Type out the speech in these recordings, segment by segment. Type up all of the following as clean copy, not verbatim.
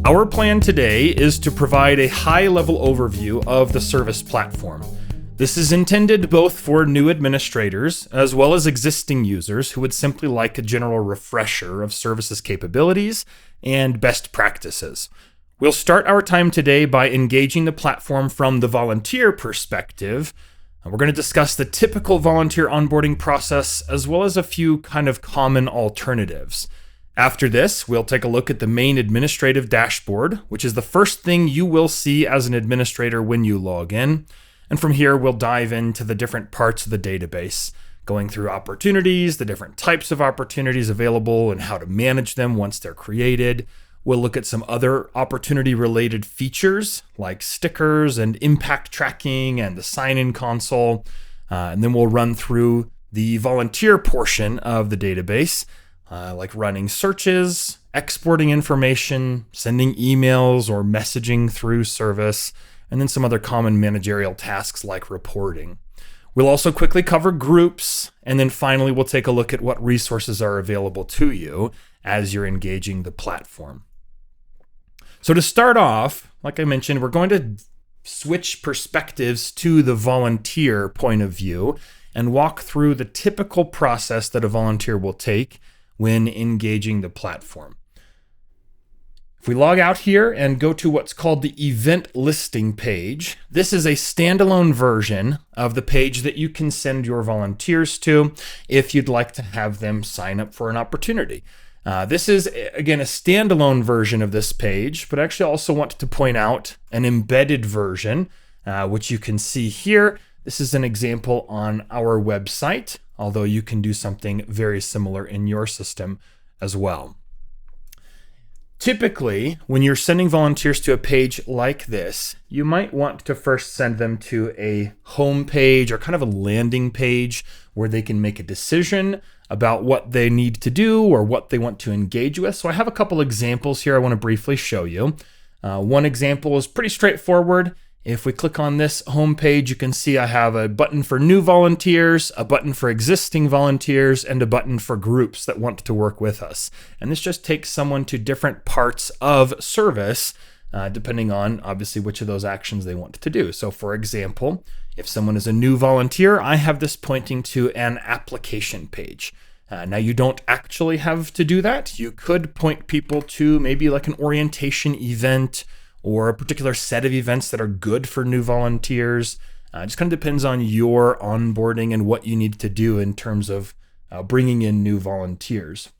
Our plan today is to provide a high-level overview of the CERVIS platform. This is intended both for new administrators as well as existing users who would simply like a general refresher of CERVIS's capabilities and best practices. We'll start our time today by engaging the platform from the volunteer perspective. We're going to discuss the typical volunteer onboarding process as well as a few kind of common alternatives. After this, we'll take a look at the main administrative dashboard, which is the first thing you will see as an administrator when you log in. And from here, we'll dive into the different parts of the database, going through opportunities, the different types of opportunities available, and how to manage them once they're created. We'll look at some other opportunity-related features like stickers and impact tracking and the sign-in console. And then we'll run through the volunteer portion of the database, like running searches, exporting information, sending emails or messaging through CERVIS, and then some other common managerial tasks like reporting. We'll also quickly cover groups, and then finally we'll take a look at what resources are available to you as you're engaging the platform. So to start off, like I mentioned, we're going to switch perspectives to the volunteer point of view and walk through the typical process that a volunteer will take when engaging the platform. If we log out here and go to what's called the event listing page, this is a standalone version of the page that you can send your volunteers to if you'd like to have them sign up for an opportunity. This is, again, a standalone version of this page, but I actually also want to point out an embedded version, which you can see here. This is an example on our website, although you can do something very similar in your system as well. Typically, when you're sending volunteers to a page like this, you might want to first send them to a home page or kind of a landing page where they can make a decision about what they need to do or what they want to engage with. So I have a couple examples here I want to briefly show you. One example is pretty straightforward. If we click on this home page, you can see I have a button for new volunteers, a button for existing volunteers, and a button for groups that want to work with us. And this just takes someone to different parts of CERVIS, depending on obviously which of those actions they want to do. So for example, if someone is a new volunteer, I have this pointing to an application page. Now you don't actually have to do that. You could point people to maybe like an orientation event or a particular set of events that are good for new volunteers. It just kind of depends on your onboarding and what you need to do in terms of bringing in new volunteers.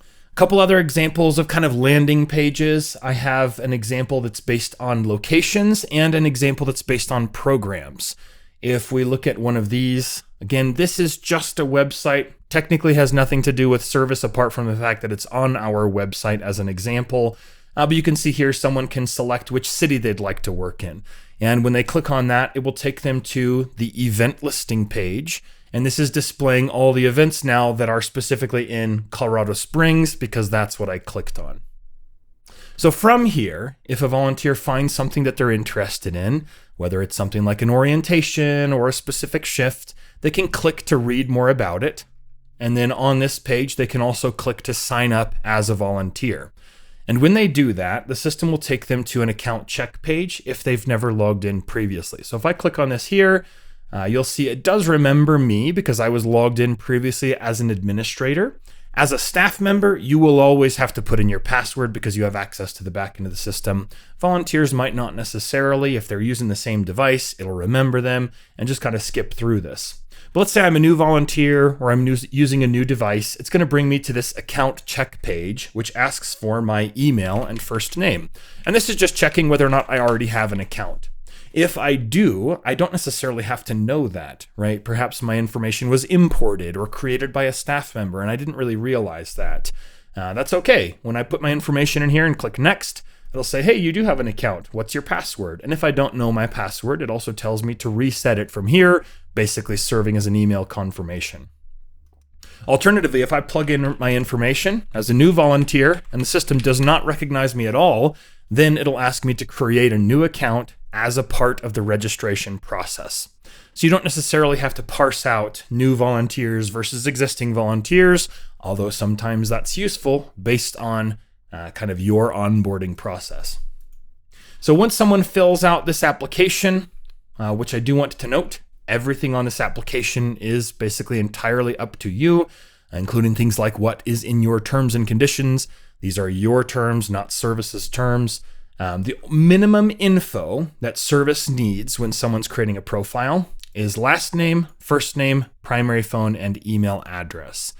A couple other examples of kind of landing pages. I have an example that's based on locations and an example that's based on programs. If we look at one of these, again, this is just a website. Technically has nothing to do with CERVIS apart from the fact that it's on our website as an example. But you can see here someone can select which city they'd like to work in. And when they click on that, it will take them to the event listing page. And this is displaying all the events now that are specifically in Colorado Springs because that's what I clicked on. So from here, if a volunteer finds something that they're interested in, whether it's something like an orientation or a specific shift, they can click to read more about it. And then on this page, they can also click to sign up as a volunteer. And when they do that, the system will take them to an account check page if they've never logged in previously. So if I click on this here, you'll see it does remember me because I was logged in previously as an administrator. As a staff member, you will always have to put in your password because you have access to the back end of the system. Volunteers might not necessarily. If they're using the same device, it'll remember them and just kind of skip through this. But let's say I'm a new volunteer or I'm using a new device. It's going to bring me to this account check page, which asks for my email and first name. And this is just checking whether or not I already have an account. If I do, I don't necessarily have to know that, right? Perhaps my information was imported or created by a staff member and I didn't really realize that. That's okay. When I put my information in here and click next, it'll say, hey, you do have an account. What's your password? And if I don't know my password, it also tells me to reset it from here, basically serving as an email confirmation. Alternatively, if I plug in my information as a new volunteer and the system does not recognize me at all, then it'll ask me to create a new account as a part of the registration process. So you don't necessarily have to parse out new volunteers versus existing volunteers, although sometimes that's useful based on kind of your onboarding process. So once someone fills out this application, which I do want to note, everything on this application is basically entirely up to you, including things like what is in your terms and conditions. These are your terms, not Service's terms. The minimum info that Service needs when someone's creating a profile is last name, first name, primary phone, and email address.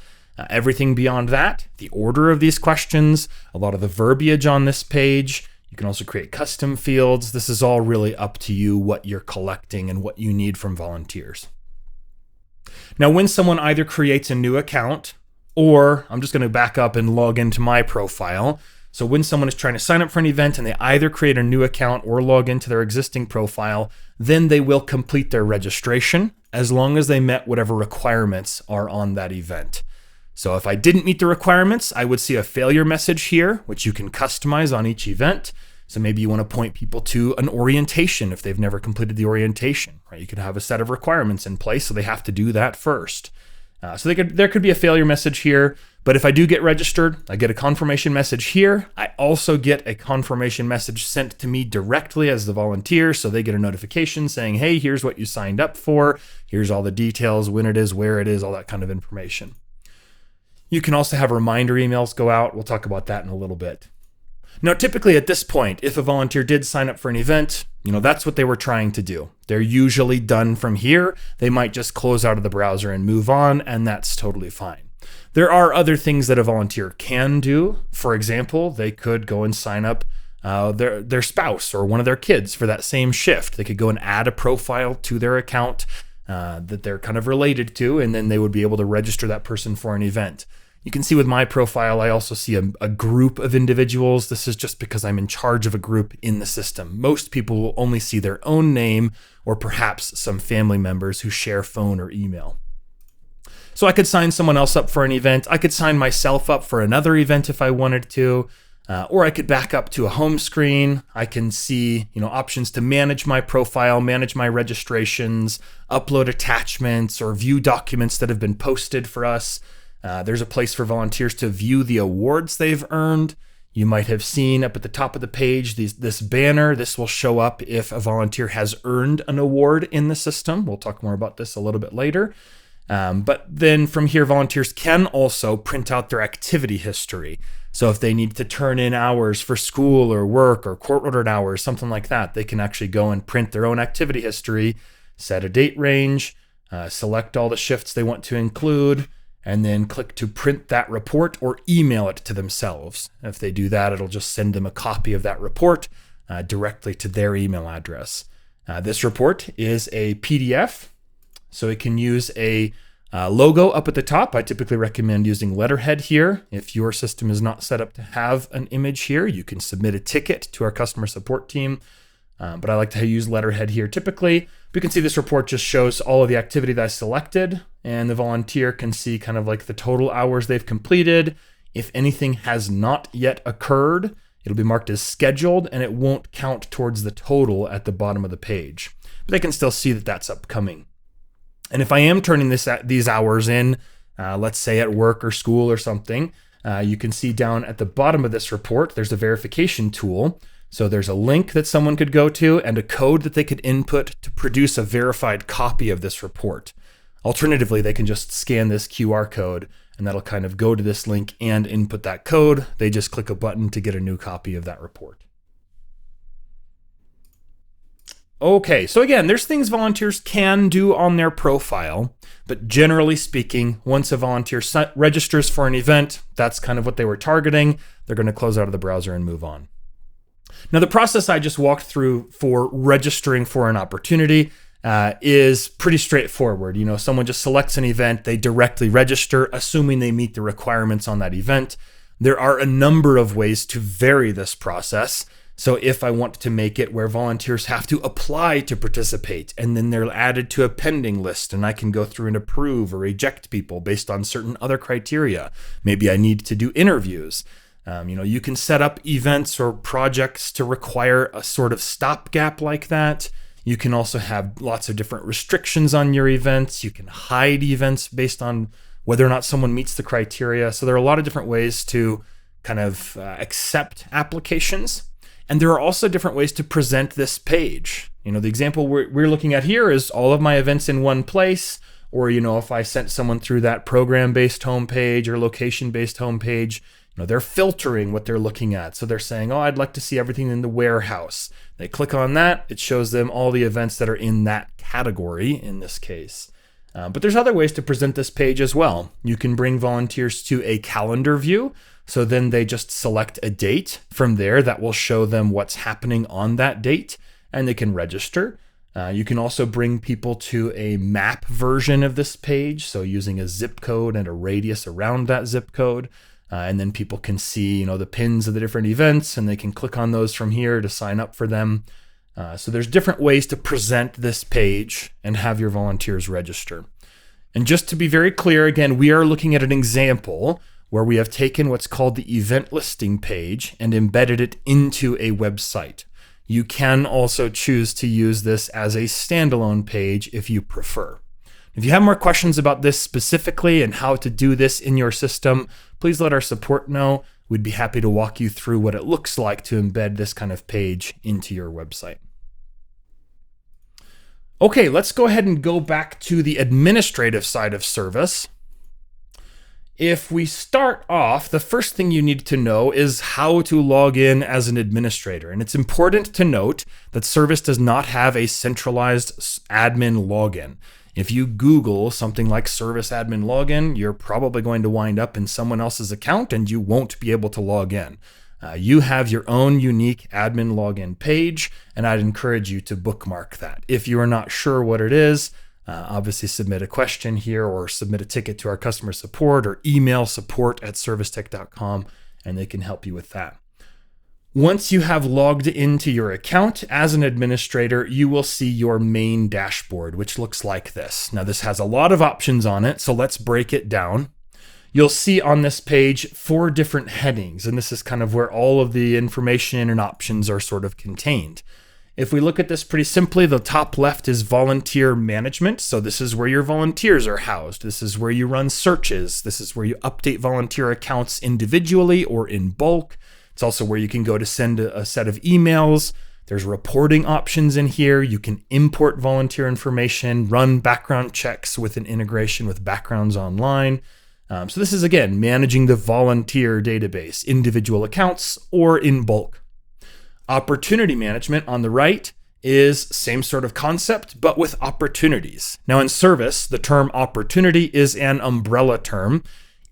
Everything beyond that, the order of these questions, a lot of the verbiage on this page, you can also create custom fields. This is all really up to you, what you're collecting and what you need from volunteers. Now, when someone either creates a new account, or I'm just going to back up and log into my profile. So when someone is trying to sign up for an event and they either create a new account or log into their existing profile, then they will complete their registration as long as they met whatever requirements are on that event. So if I didn't meet the requirements, I would see a failure message here, which you can customize on each event. So maybe you want to point people to an orientation if they've never completed the orientation, right? You could have a set of requirements in place, so they have to do that first. So there could be a failure message here, but if I do get registered, I get a confirmation message here. I also get a confirmation message sent to me directly as the volunteer, so they get a notification saying, hey, here's what you signed up for. Here's all the details, when it is, where it is, all that kind of information. You can also have reminder emails go out. We'll talk about that in a little bit. Now, typically at this point, if a volunteer did sign up for an event, that's what they were trying to do. They're usually done from here. They might just close out of the browser and move on, and that's totally fine. There are other things that a volunteer can do. For example, they could go and sign up their spouse or one of their kids for that same shift. They could go and add a profile to their account that they're kind of related to, and then they would be able to register that person for an event. You can see with my profile, I also see a group of individuals. This is just because I'm in charge of a group in the system. Most people will only see their own name or perhaps some family members who share phone or email. So I could sign someone else up for an event. I could sign myself up for another event if I wanted to, or I could back up to a home screen. I can see, options to manage my profile, manage my registrations, upload attachments, or view documents that have been posted for us. There's a place for volunteers to view the awards they've earned. You might have seen up at the top of the page this banner. This will show up if a volunteer has earned an award in the system. We'll talk more about this a little bit later. But then from here, volunteers can also print out their activity history. So if they need to turn in hours for school or work or court-ordered hours, something like that, they can actually go and print their own activity history, set a date range, select all the shifts they want to include, and then click to print that report or email it to themselves. If they do that, it'll just send them a copy of that report directly to their email address. This report is a PDF, so it can use a logo up at the top. I typically recommend using letterhead here. If your system is not set up to have an image here, you can submit a ticket to our customer support team. But I like to use letterhead here typically. But you can see this report just shows all of the activity that I selected, and the volunteer can see kind of like the total hours they've completed. If anything has not yet occurred, it'll be marked as scheduled, and it won't count towards the total at the bottom of the page. But they can still see that that's upcoming. And if I am turning these hours in, let's say at work or school or something, you can see down at the bottom of this report, there's a verification tool. So there's a link that someone could go to and a code that they could input to produce a verified copy of this report. Alternatively, they can just scan this QR code and that'll kind of go to this link and input that code. They just click a button to get a new copy of that report. Okay, so again, there's things volunteers can do on their profile, but generally speaking, once a volunteer registers for an event, that's kind of what they were targeting. They're going to close out of the browser and move on. Now, the process I just walked through for registering for an opportunity is pretty straightforward. Someone just selects an event, they directly register, assuming they meet the requirements on that event. There are a number of ways to vary this process. So if I want to make it where volunteers have to apply to participate, and then they're added to a pending list, and I can go through and approve or reject people based on certain other criteria. Maybe I need to do interviews. You can set up events or projects to require a sort of stopgap like that. You can also have lots of different restrictions on your events. You can hide events based on whether or not someone meets the criteria. So there are a lot of different ways to kind of accept applications. And there are also different ways to present this page. The example we're looking at here is all of my events in one place, or, if I sent someone through that program-based homepage or location-based homepage, they're filtering what they're looking at. So they're saying, oh, I'd like to see everything in the warehouse. They click on that. It shows them all the events that are in that category in this case. But there's other ways to present this page as well. You can bring volunteers to a calendar view. So then they just select a date from there that will show them what's happening on that date, and they can register. You can also bring people to a map version of this page. So using a zip code and a radius around that zip code. And then people can see, the pins of the different events, and they can click on those from here to sign up for them. So there's different ways to present this page and have your volunteers register. And just to be very clear, again, we are looking at an example where we have taken what's called the event listing page and embedded it into a website. You can also choose to use this as a standalone page if you prefer. If you have more questions about this specifically and how to do this in your system, please let our support know. We'd be happy to walk you through what it looks like to embed this kind of page into your website. Okay, let's go ahead and go back to the administrative side of Service. If we start off, the first thing you need to know is how to log in as an administrator. And it's important to note that Service does not have a centralized admin login. If you Google something like Service admin login, you're probably going to wind up in someone else's account and you won't be able to log in. You have your own unique admin login page, and I'd encourage you to bookmark that. If you are not sure what it is, obviously submit a question here or submit a ticket to our customer support or email support@servicetech.com and they can help you with that. Once you have logged into your account as an administrator, you will see your main dashboard, which looks like this. Now, this has a lot of options on it, so let's break it down. You'll see on this page 4 different headings, and this is kind of where all of the information and options are sort of contained. If we look at this pretty simply, the top left is volunteer management. So this is where your volunteers are housed. This is where you run searches. This is where you update volunteer accounts individually or in bulk. It's also where you can go to send a set of emails. There's reporting options in here. You can import volunteer information, run background checks with an integration with Backgrounds Online. So this is, again, managing the volunteer database, individual accounts or in bulk. Opportunity management on the right is same sort of concept, but with opportunities. Now in Service, the term opportunity is an umbrella term.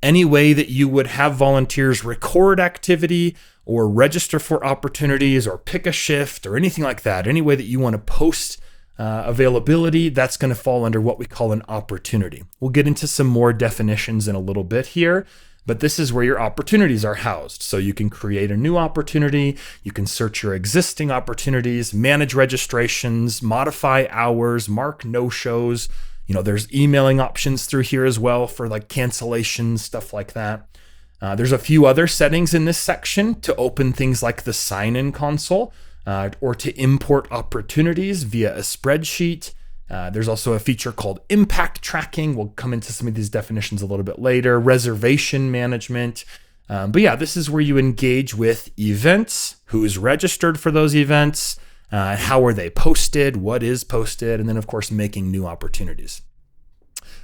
Any way that you would have volunteers record activity or register for opportunities or pick a shift or anything like that, any way that you want to post availability, that's going to fall under what we call an opportunity. We'll get into some more definitions in a little bit here, but this is where your opportunities are housed. So you can create a new opportunity, you can search your existing opportunities, manage registrations, modify hours, mark no-shows. There's emailing options through here as well for like cancellations, stuff like that. There's a few other settings in this section to open things like the sign-in console or to import opportunities via a spreadsheet. There's also a feature called impact tracking. We'll come into some of these definitions a little bit later. Reservation management. But yeah, this is where you engage with events, who's registered for those events, how are they posted, what is posted, and then of course making new opportunities.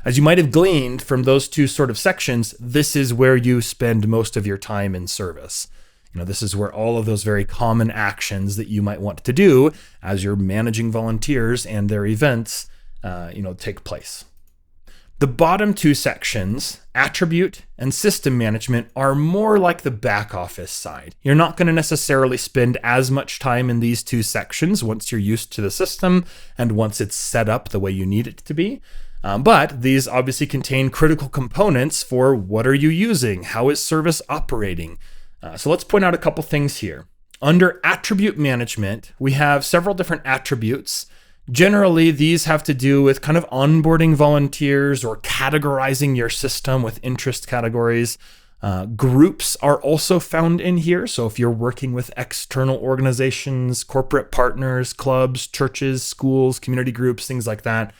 As you might have gleaned from those 2 sort of sections, this is where you spend most of your time in Service. This is where all of those very common actions that you might want to do as you're managing volunteers and their events, take place. The bottom 2 sections, attribute and system management, are more like the back office side. You're not going to necessarily spend as much time in these 2 sections once you're used to the system and once it's set up the way you need it to be. But these obviously contain critical components for what are you using? How is Service operating? So let's point out a couple things here. Under attribute management, we have several different attributes. Generally, these have to do with kind of onboarding volunteers or categorizing your system with interest categories. Groups are also found in here. So if you're working with external organizations, corporate partners, clubs, churches, schools, community groups, things like that,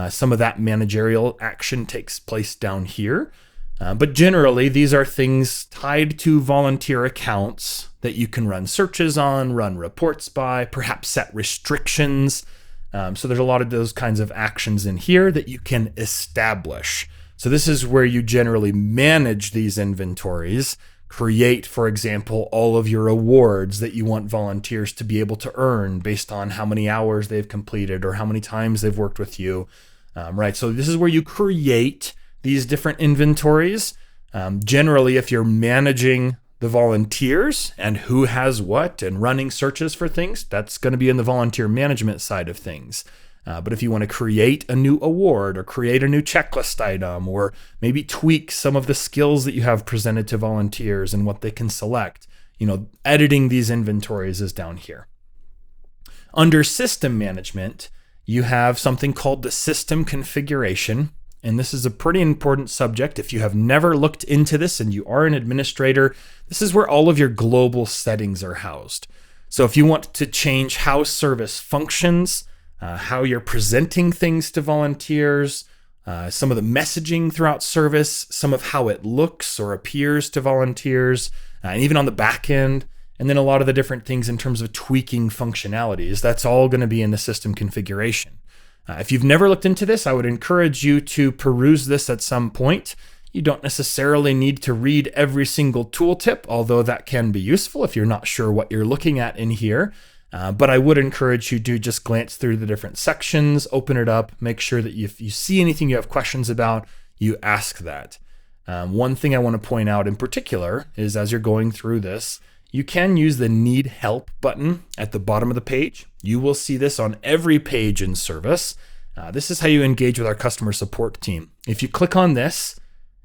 some of that managerial action takes place down here. But generally, these are things tied to volunteer accounts that you can run searches on, run reports by, perhaps set restrictions. So there's a lot of those kinds of actions in here that you can establish. So this is where you generally manage these inventories, create, for example, all of your awards that you want volunteers to be able to earn based on how many hours they've completed or how many times they've worked with you, right? So this is where you create these different inventories. Generally, if you're managing the volunteers and who has what and running searches for things, that's going to be in the volunteer management side of things. But if you want to create a new award or create a new checklist item or maybe tweak some of the skills that you have presented to volunteers and what they can select, editing these inventories is down here. Under system management, you have something called the system configuration. And this is a pretty important subject. If you have never looked into this and you are an administrator, this is where all of your global settings are housed. So if you want to change how service functions, how you're presenting things to volunteers, some of the messaging throughout service, some of how it looks or appears to volunteers, and even on the back end, and then a lot of the different things in terms of tweaking functionalities, that's all going to be in the system configuration. If you've never looked into this, I would encourage you to peruse this at some point. You don't necessarily need to read every single tooltip, although that can be useful if you're not sure what you're looking at in here. But I would encourage you to just glance through the different sections, open it up, make sure that if you see anything you have questions about, you ask that. One thing I want to point out in particular is as you're going through this, you can use the Need Help button at the bottom of the page. You will see this on every page in Service. This is how you engage with our customer support team. If you click on this,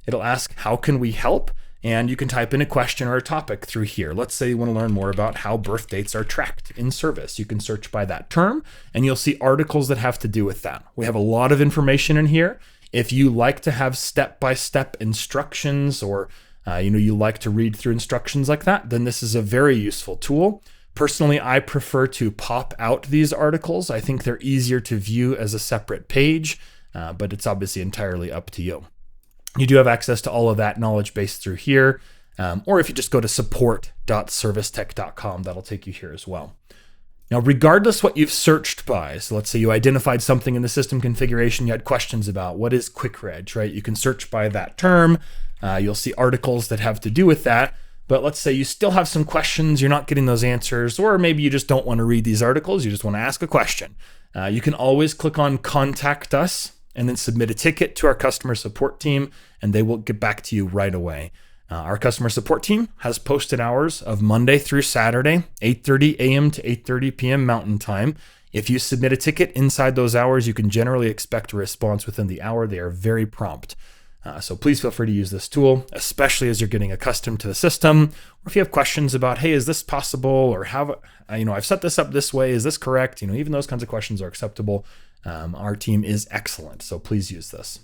it'll ask, how can we help? And you can type in a question or a topic through here. Let's say you want to learn more about how birth dates are tracked in Service. You can search by that term, and you'll see articles that have to do with that. We have a lot of information in here. If you like to have step-by-step instructions or you like to read through instructions like that, then this is a very useful tool. Personally, I prefer to pop out these articles. I think they're easier to view as a separate page, but it's obviously entirely up to you. You do have access to all of that knowledge base through here, or if you just go to support.servicetech.com, that'll take you here as well. Now, regardless what you've searched by, so let's say you identified something in the system configuration you had questions about, what is quick reg, right? You can search by that term. You'll see articles that have to do with that. But let's say you still have some questions, you're not getting those answers, or maybe you just don't want to read these articles, you just want to ask a question. You can always click on Contact Us and then submit a ticket to our customer support team, and they will get back to you right away. Our customer support team has posted hours of Monday through Saturday, 8:30 a.m. to 8:30 p.m. Mountain Time. If you submit a ticket inside those hours, you can generally expect a response within the hour. They are very prompt. So please feel free to use this tool, especially as you're getting accustomed to the system, or if you have questions about, hey, is this possible? Or have, I've set this up this way. Is this correct? Even those kinds of questions are acceptable. Our team is excellent, so please use this.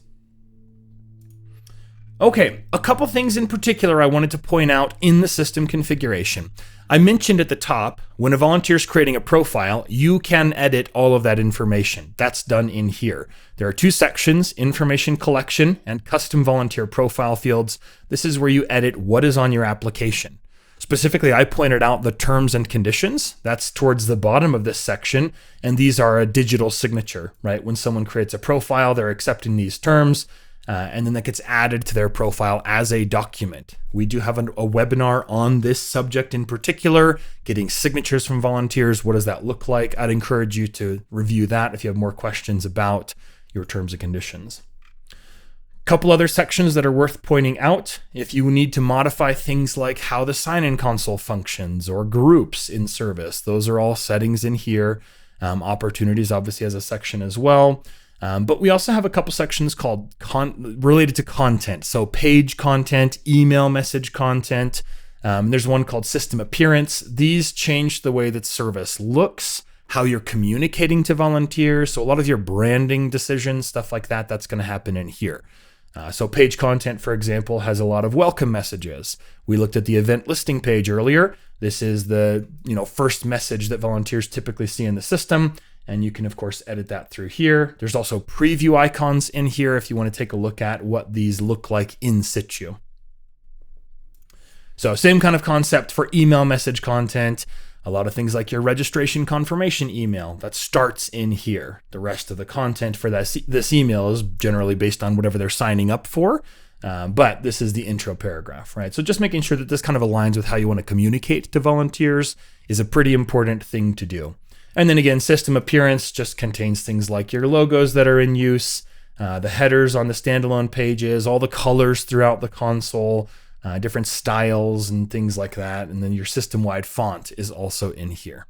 Okay, a couple things in particular I wanted to point out in the system configuration. I mentioned at the top, when a volunteer is creating a profile, you can edit all of that information. That's done in here. There are two sections, information collection and custom volunteer profile fields. This is where you edit what is on your application. Specifically, I pointed out the terms and conditions. That's towards the bottom of this section. And these are a digital signature, right? When someone creates a profile, they're accepting these terms. And then that gets added to their profile as a document. We do have a webinar on this subject in particular, getting signatures from volunteers. What does that look like? I'd encourage you to review that if you have more questions about your terms and conditions. A couple other sections that are worth pointing out. If you need to modify things like how the sign-in console functions or groups in Service, those are all settings in here. Opportunities obviously has a section as well. But we also have a couple sections called related to content. So page content, email message content. There's one called system appearance. These change the way that Service looks, how you're communicating to volunteers. So a lot of your branding decisions, stuff like that, that's going to happen in here. So page content, for example, has a lot of welcome messages. We looked at the event listing page earlier. This is the first message that volunteers typically see in the system. And you can, of course, edit that through here. There's also preview icons in here if you want to take a look at what these look like in situ. So same kind of concept for email message content. A lot of things like your registration confirmation email that starts in here. The rest of the content for this email is generally based on whatever they're signing up for. But this is the intro paragraph, right? So just making sure that this kind of aligns with how you want to communicate to volunteers is a pretty important thing to do. And then again, system appearance just contains things like your logos that are in use, the headers on the standalone pages, all the colors throughout the console, different styles and things like that. And then your system-wide font is also in here.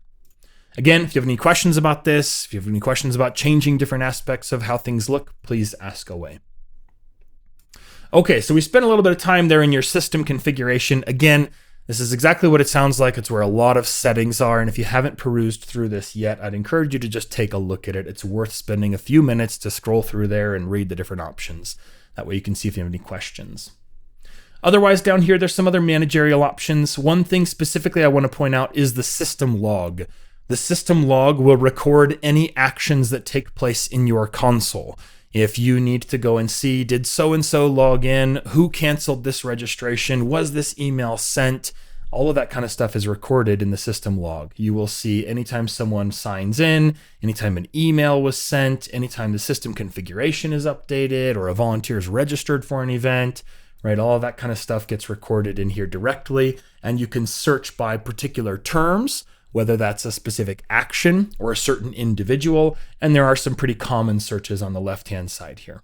Again, if you have any questions about this, if you have any questions about changing different aspects of how things look, please ask away. Okay, so we spent a little bit of time there in your system configuration. Again, this is exactly what it sounds like. It's where a lot of settings are. And if you haven't perused through this yet, I'd encourage you to just take a look at it. It's worth spending a few minutes to scroll through there and read the different options. That way you can see if you have any questions. Otherwise, down here, there's some other managerial options. One thing specifically I want to point out is the system log. The system log will record any actions that take place in your console. If you need to go and see, did so-and-so log in? Who canceled this registration? Was this email sent? All of that kind of stuff is recorded in the system log. You will see anytime someone signs in, anytime an email was sent, anytime the system configuration is updated or a volunteer is registered for an event, right? All of that kind of stuff gets recorded in here directly, and you can search by particular terms, whether that's a specific action or a certain individual, and there are some pretty common searches on the left-hand side here.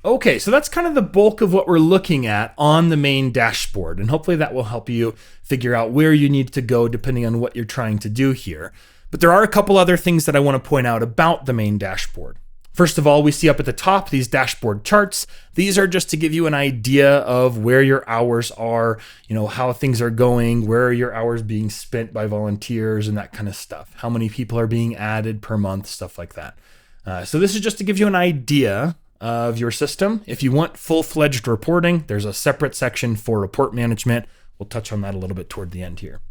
Okay, so that's kind of the bulk of what we're looking at on the main dashboard, and hopefully that will help you figure out where you need to go depending on what you're trying to do here. But there are a couple other things that I want to point out about the main dashboard. First of all, we see up at the top these dashboard charts. These are just to give you an idea of where your hours are, how things are going, where are your hours being spent by volunteers and that kind of stuff. How many people are being added per month, stuff like that. So this is just to give you an idea of your system. If you want full-fledged reporting, there's a separate section for report management. We'll touch on that a little bit toward the end here.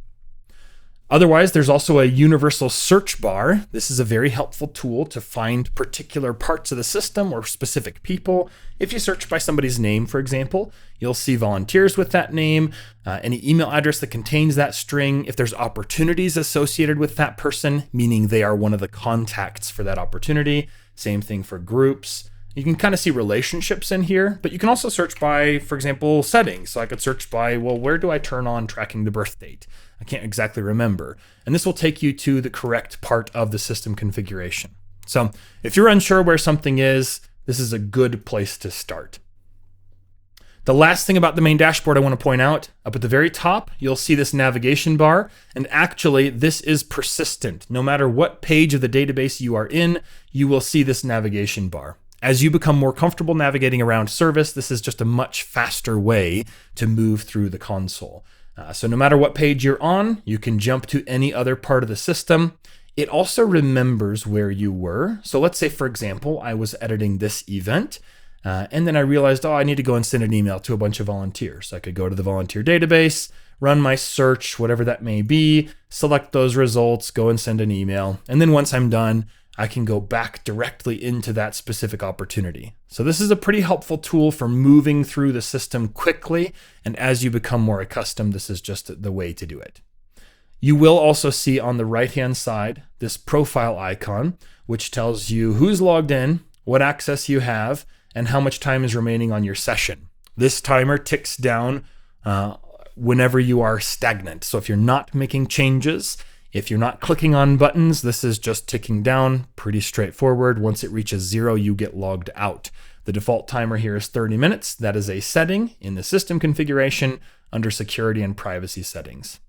Otherwise, there's also a universal search bar. This is a very helpful tool to find particular parts of the system or specific people. If you search by somebody's name, for example, you'll see volunteers with that name, any email address that contains that string. If there's opportunities associated with that person, meaning they are one of the contacts for that opportunity. Same thing for groups. You can kind of see relationships in here, but you can also search by, for example, settings. So I could search by, well, where do I turn on tracking the birth date? I can't exactly remember. And this will take you to the correct part of the system configuration. So if you're unsure where something is, this is a good place to start. The last thing about the main dashboard I want to point out, up at the very top, you'll see this navigation bar. And actually, this is persistent. No matter what page of the database you are in, you will see this navigation bar. As you become more comfortable navigating around Service, this is just a much faster way to move through the console. So no matter what page you're on, you can jump to any other part of the system. It also remembers where you were. So let's say, for example, I was editing this event, and then I realized, I need to go and send an email to a bunch of volunteers. I could go to the volunteer database, run my search, whatever that may be, select those results, go and send an email. And then once I'm done, I can go back directly into that specific opportunity. So this is a pretty helpful tool for moving through the system quickly. And as you become more accustomed, this is just the way to do it. You will also see on the right-hand side this profile icon, which tells you who's logged in, what access you have, and how much time is remaining on your session. This timer ticks down whenever you are stagnant. So if you're not making changes, if you're not clicking on buttons, this is just ticking down, pretty straightforward. Once it reaches 0, you get logged out. The default timer here is 30 minutes. That is a setting in the system configuration under security and privacy settings.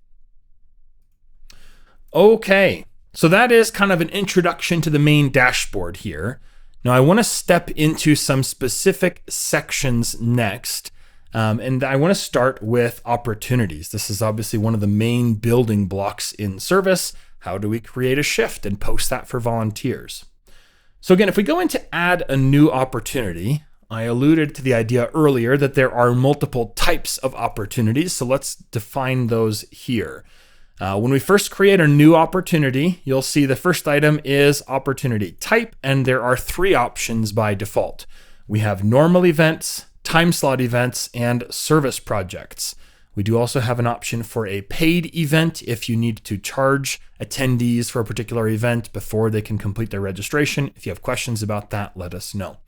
Okay, so that is kind of an introduction to the main dashboard here. Now I want to step into some specific sections next. And I want to start with opportunities. This is obviously one of the main building blocks in Service. How do we create a shift and post that for volunteers? So again, if we go into add a new opportunity, I alluded to the idea earlier that there are multiple types of opportunities. So let's define those here. When we first create a new opportunity, you'll see the first item is opportunity type, and there are 3 options by default. We have normal events, time slot events, and service projects. We do also have an option for a paid event if you need to charge attendees for a particular event before they can complete their registration. If you have questions about that, let us know.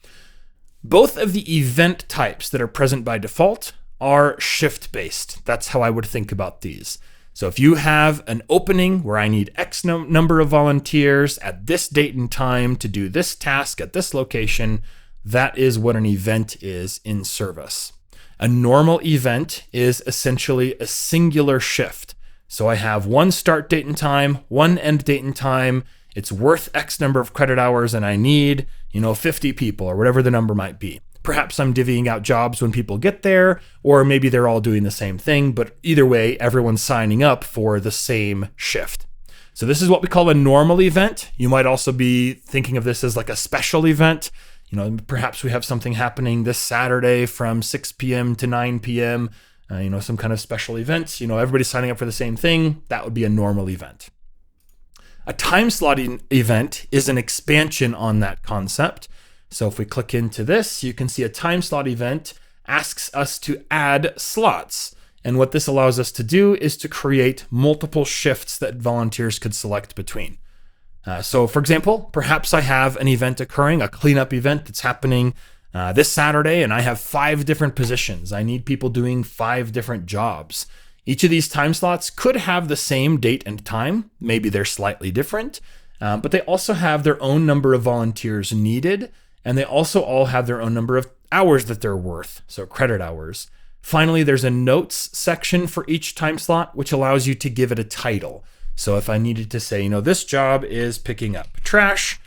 Both of the event types that are present by default are shift-based. That's how I would think about these. So if you have an opening where I need X number of volunteers at this date and time to do this task at this location, that is what an event is in Service. A normal event is essentially a singular shift. So I have one start date and time, one end date and time. It's worth X number of credit hours and I need, 50 people or whatever the number might be. Perhaps I'm divvying out jobs when people get there, or maybe they're all doing the same thing, but either way, everyone's signing up for the same shift. So this is what we call a normal event. You might also be thinking of this as like a special event. Perhaps we have something happening this Saturday from 6 p.m. to 9 p.m., some kind of special event. Everybody's signing up for the same thing. That would be a normal event. A time slotting event is an expansion on that concept. So if we click into this, you can see a time slot event asks us to add slots. And what this allows us to do is to create multiple shifts that volunteers could select between. So for example, perhaps I have an event occurring, a cleanup event that's happening this Saturday, and I have 5 different positions. I need people doing 5 different jobs. Each of these time slots could have the same date and time. Maybe they're slightly different, but they also have their own number of volunteers needed. And they also all have their own number of hours that they're worth, so credit hours. Finally, there's a notes section for each time slot, which allows you to give it a title. So if I needed to say, this job is picking up trash,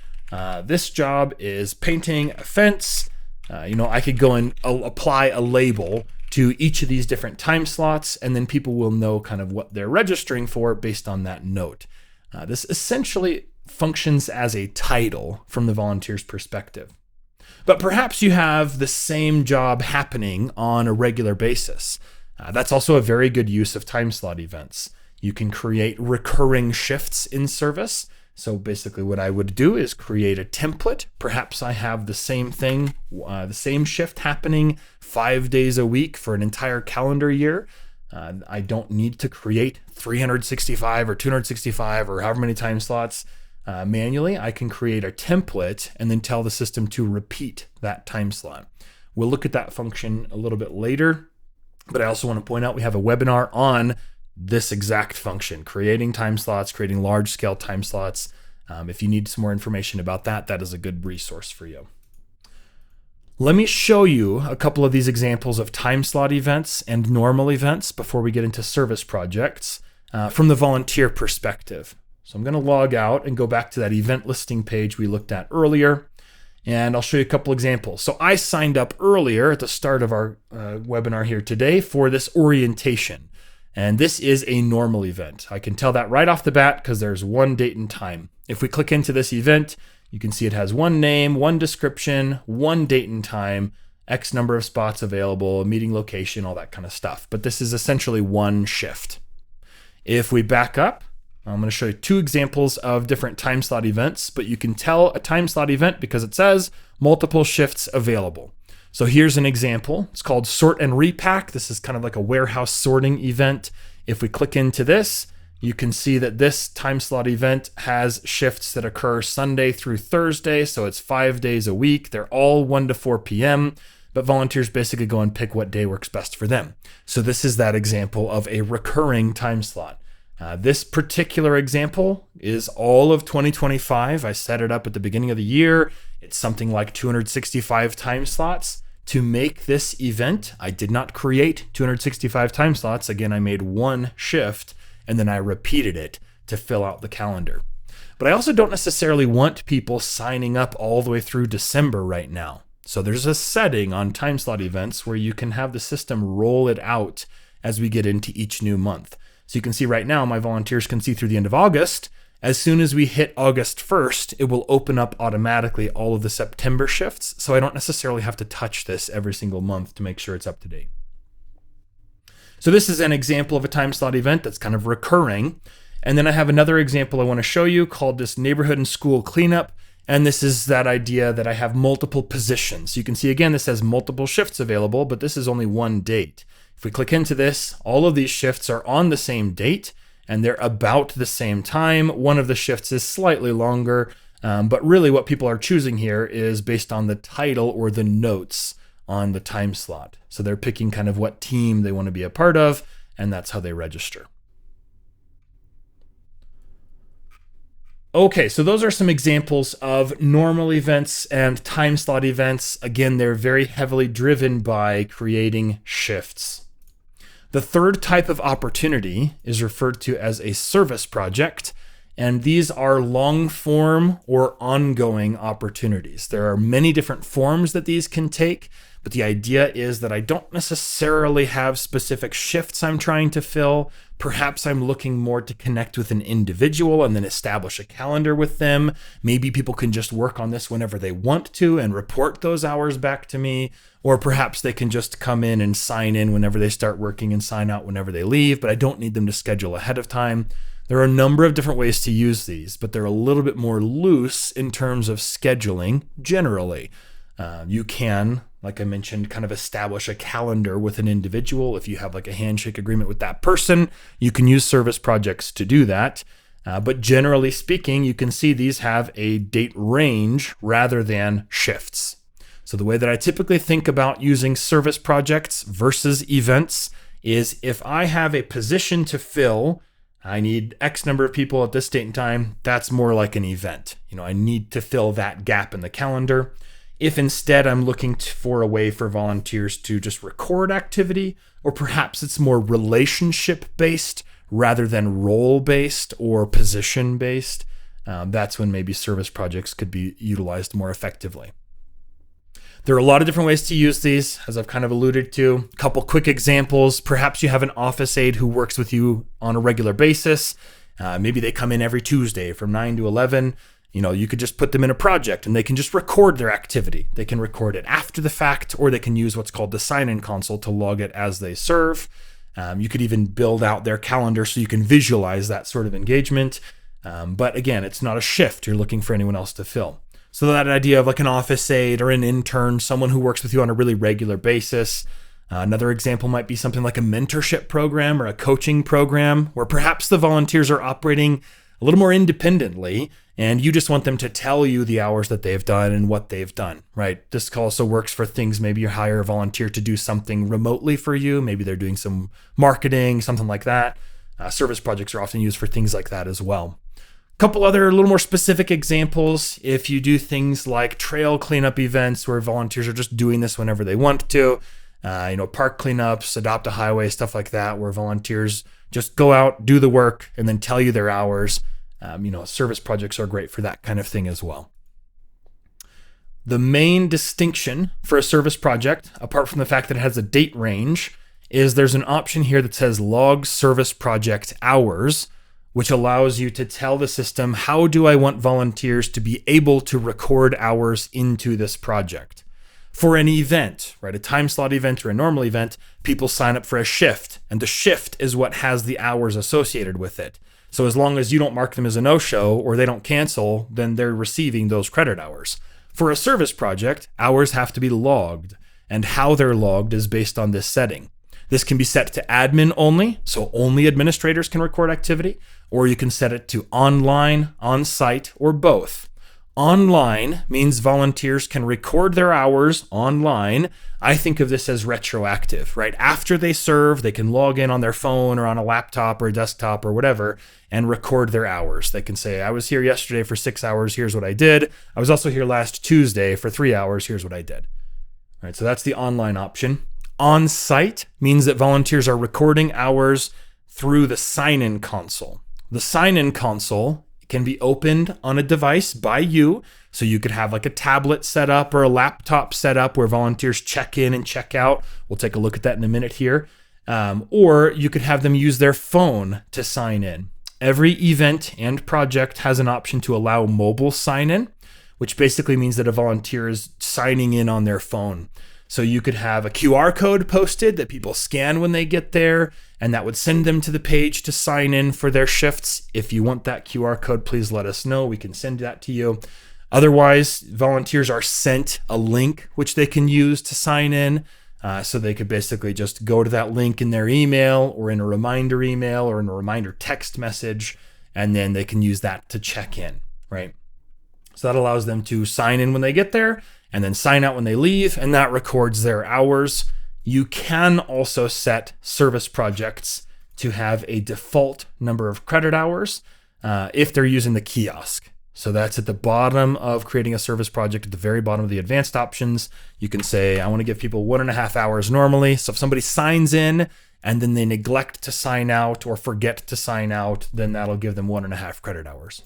this job is painting a fence, I could go and apply a label to each of these different time slots, and then people will know kind of what they're registering for based on that note. This essentially functions as a title from the volunteer's perspective. But perhaps you have the same job happening on a regular basis. That's also a very good use of time slot events. You can create recurring shifts in Service. So basically what I would do is create a template. Perhaps I have the same thing, the same shift happening 5 days a week for an entire calendar year. I don't need to create 365 or 265 or however many time slots. Manually, I can create a template and then tell the system to repeat that time slot. We'll look at that function a little bit later, but I also want to point out we have a webinar on this exact function, creating time slots, creating large-scale time slots. If you need some more information about that, that is a good resource for you. Let me show you a couple of these examples of time slot events and normal events before we get into service projects from the volunteer perspective. So I'm going to log out and go back to that event listing page we looked at earlier, and I'll show you a couple examples. So I signed up earlier at the start of our webinar here today for this orientation, and this is a normal event. I can tell that right off the bat because there's one date and time. If we click into this event, you can see it has one name, one description, one date and time, X number of spots available, meeting location, all that kind of stuff. But this is essentially one shift. If we back up, I'm going to show you 2 examples of different time slot events, but you can tell a time slot event because it says multiple shifts available. So here's an example. It's called Sort and Repack. This is kind of like a warehouse sorting event. If we click into this, you can see that this time slot event has shifts that occur Sunday through Thursday. So it's 5 days a week. They're all 1 to 4 p.m., but volunteers basically go and pick what day works best for them. So this is that example of a recurring time slot. This particular example is all of 2025. I set it up at the beginning of the year. It's something like 265 time slots. To make this event, I did not create 265 time slots. Again, I made one shift and then I repeated it to fill out the calendar. But I also don't necessarily want people signing up all the way through December right now. So there's a setting on time slot events where you can have the system roll it out as we get into each new month. So you can see right now, my volunteers can see through the end of August. As soon as we hit August 1st, it will open up automatically all of the September shifts. So I don't necessarily have to touch this every single month to make sure it's up to date. So this is an example of a time slot event that's kind of recurring. And then I have another example I want to show you called this neighborhood and school cleanup. And this is that idea that I have multiple positions. You can see again, this has multiple shifts available, but this is only one date. If we click into this, all of these shifts are on the same date and they're about the same time. One of the shifts is slightly longer, but really what people are choosing here is based on the title or the notes on the time slot. So they're picking kind of what team they want to be a part of, and that's how they register. Okay, so those are some examples of normal events and time slot events. Again, they're very heavily driven by creating shifts. The third type of opportunity is referred to as a service project, and these are long form or ongoing opportunities. There are many different forms that these can take, but the idea is that I don't necessarily have specific shifts I'm trying to fill. Perhaps I'm looking more to connect with an individual and then establish a calendar with them. Maybe people can just work on this whenever they want to and report those hours back to me. Or perhaps they can just come in and sign in whenever they start working and sign out whenever they leave, but I don't need them to schedule ahead of time. There are a number of different ways to use these, but they're a little bit more loose in terms of scheduling generally. You can, like I mentioned, kind of establish a calendar with an individual. If you have like a handshake agreement with that person, you can use service projects to do that. But generally speaking, you can see these have a date range rather than shifts. So the way that I typically think about using service projects versus events is if I have a position to fill, I need X number of people at this date and time, that's more like an event. I need to fill that gap in the calendar. If instead I'm looking for a way for volunteers to just record activity, or perhaps it's more relationship-based rather than role-based or position-based, that's when maybe service projects could be utilized more effectively. There are a lot of different ways to use these, as I've kind of alluded to. A couple quick examples. Perhaps you have an office aide who works with you on a regular basis. Maybe they come in every Tuesday from 9 to 11. You could just put them in a project and they can just record their activity. They can record it after the fact, or they can use what's called the sign-in console to log it as they serve. You could even build out their calendar so you can visualize that sort of engagement. But again, it's not a shift you're looking for anyone else to fill. So that idea of like an office aide or an intern, someone who works with you on a really regular basis. Another example might be something like a mentorship program or a coaching program where perhaps the volunteers are operating a little more independently and you just want them to tell you the hours that they've done and what they've done, right? This also works for things, maybe you hire a volunteer to do something remotely for you. Maybe they're doing some marketing, something like that. Service projects are often used for things like that as well. Couple other a little more specific examples. If you do things like trail cleanup events where volunteers are just doing this whenever they want to, park cleanups, adopt a highway, stuff like that, where volunteers just go out, do the work, and then tell you their hours. Service projects are great for that kind of thing as well. The main distinction for a service project, apart from the fact that it has a date range, is there's an option here that says log service project hours, which allows you to tell the system, how do I want volunteers to be able to record hours into this project? For an event, right, a time slot event or a normal event, people sign up for a shift, and the shift is what has the hours associated with it. So as long as you don't mark them as a no-show or they don't cancel, then they're receiving those credit hours. For a service project, hours have to be logged, and how they're logged is based on this setting. This can be set to admin only, so only administrators can record activity, or you can set it to online, on-site, or both. Online means volunteers can record their hours online. I think of this as retroactive, right? After they serve, they can log in on their phone or on a laptop or a desktop or whatever and record their hours. They can say, I was here yesterday for 6 hours, here's what I did. I was also here last Tuesday for 3 hours, here's what I did. All right, so that's the online option. On-site means that volunteers are recording hours through the sign-in console. The sign-in console can be opened on a device by you. So you could have like a tablet set up or a laptop set up where volunteers check in and check out. We'll take a look at that in a minute here. Or you could have them use their phone to sign in. Every event and project has an option to allow mobile sign-in, which basically means that a volunteer is signing in on their phone. So you could have a QR code posted that people scan when they get there, and that would send them to the page to sign in for their shifts. If you want that QR code, please let us know. We can send that to you. Otherwise, volunteers are sent a link which they can use to sign in. So they could basically just go to that link in their email or in a reminder email or in a reminder text message, and then they can use that to check in, right? So that allows them to sign in when they get there and then sign out when they leave, and that records their hours. You can also set service projects to have a default number of credit hours if they're using the kiosk. So that's at the bottom of creating a service project, at the very bottom of the advanced options. You can say, I want to give people 1.5 hours normally. So if somebody signs in and then they neglect to sign out or forget to sign out, then that'll give them 1.5 credit hours.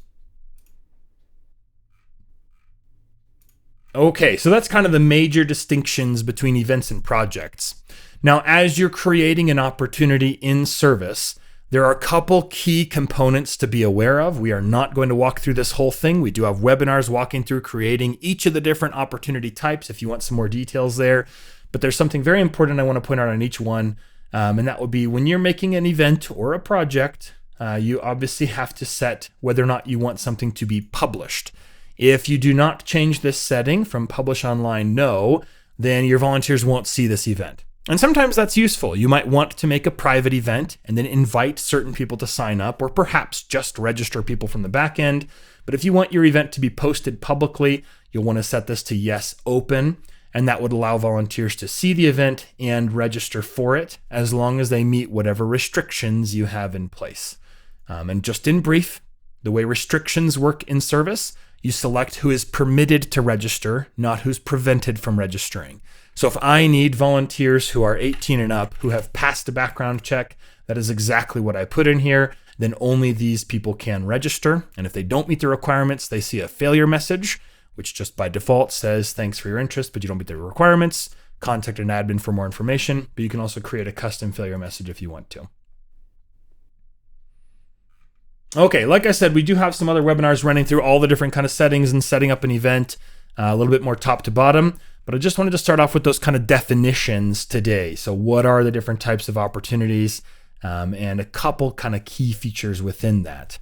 Okay, so that's kind of the major distinctions between events and projects. Now, as you're creating an opportunity in service, there are a couple key components to be aware of. We are not going to walk through this whole thing. We do have webinars walking through creating each of the different opportunity types if you want some more details there. But there's something very important I want to point out on each one, and that would be when you're making an event or a project, you obviously have to set whether or not you want something to be published. If you do not change this setting from publish online no, then your volunteers won't see this event. And sometimes that's useful. You might want to make a private event and then invite certain people to sign up, or perhaps just register people from the back end. But if you want your event to be posted publicly, you'll want to set this to yes open, and that would allow volunteers to see the event and register for it as long as they meet whatever restrictions you have in place. And just in brief, the way restrictions work in service, you select who is permitted to register, not who's prevented from registering. So if I need volunteers who are 18 and up, who have passed a background check, that is exactly what I put in here, then only these people can register. And if they don't meet the requirements, they see a failure message, which just by default says, thanks for your interest, but you don't meet the requirements. Contact an admin for more information, but you can also create a custom failure message if you want to. Okay, like I said, we do have some other webinars running through all the different kind of settings and setting up an event, a little bit more top to bottom, but I just wanted to start off with those kind of definitions today. So what are the different types of opportunities, and a couple kind of key features within that.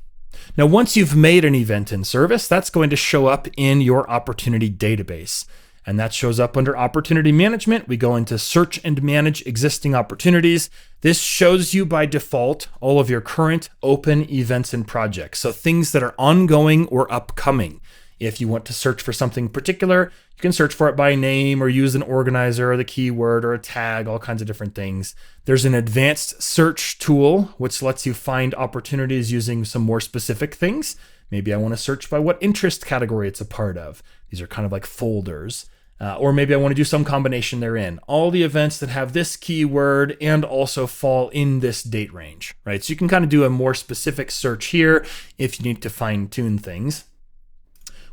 Now, once you've made an event in service, that's going to show up in your opportunity database. And that shows up under opportunity management. We go into search and manage existing opportunities. This shows you by default all of your current open events and projects. So things that are ongoing or upcoming. If you want to search for something particular, you can search for it by name or use an organizer or the keyword or a tag, all kinds of different things. There's an advanced search tool, which lets you find opportunities using some more specific things. Maybe I want to search by what interest category it's a part of. These are kind of like folders. Or maybe I want to do some combination therein. All the events that have this keyword and also fall in this date range, right? So you can kind of do a more specific search here if you need to fine tune things.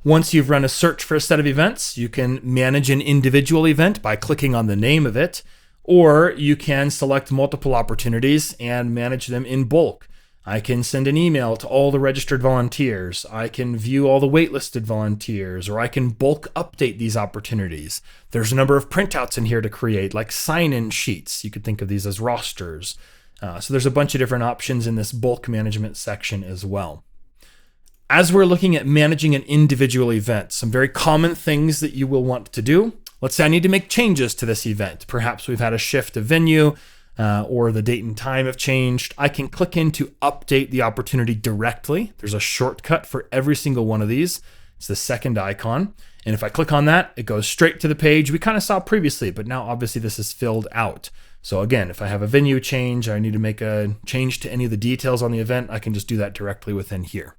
Once you've run a search for a set of events, you can manage an individual event by clicking on the name of it, or you can select multiple opportunities and manage them in bulk. I can send an email to all the registered volunteers. I can view all the waitlisted volunteers, or I can bulk update these opportunities. There's a number of printouts in here to create, like sign-in sheets. You could think of these as rosters. So there's a bunch of different options in this bulk management section as well. As we're looking at managing an individual event, some very common things that you will want to do. Let's say I need to make changes to this event. Perhaps we've had a shift of venue, or the date and time have changed. I can click in to update the opportunity directly. There's a shortcut for every single one of these. It's the second icon. And if I click on that, it goes straight to the page we kind of saw previously, but now obviously this is filled out. So again, if I have a venue change, I need to make a change to any of the details on the event, I can just do that directly within here.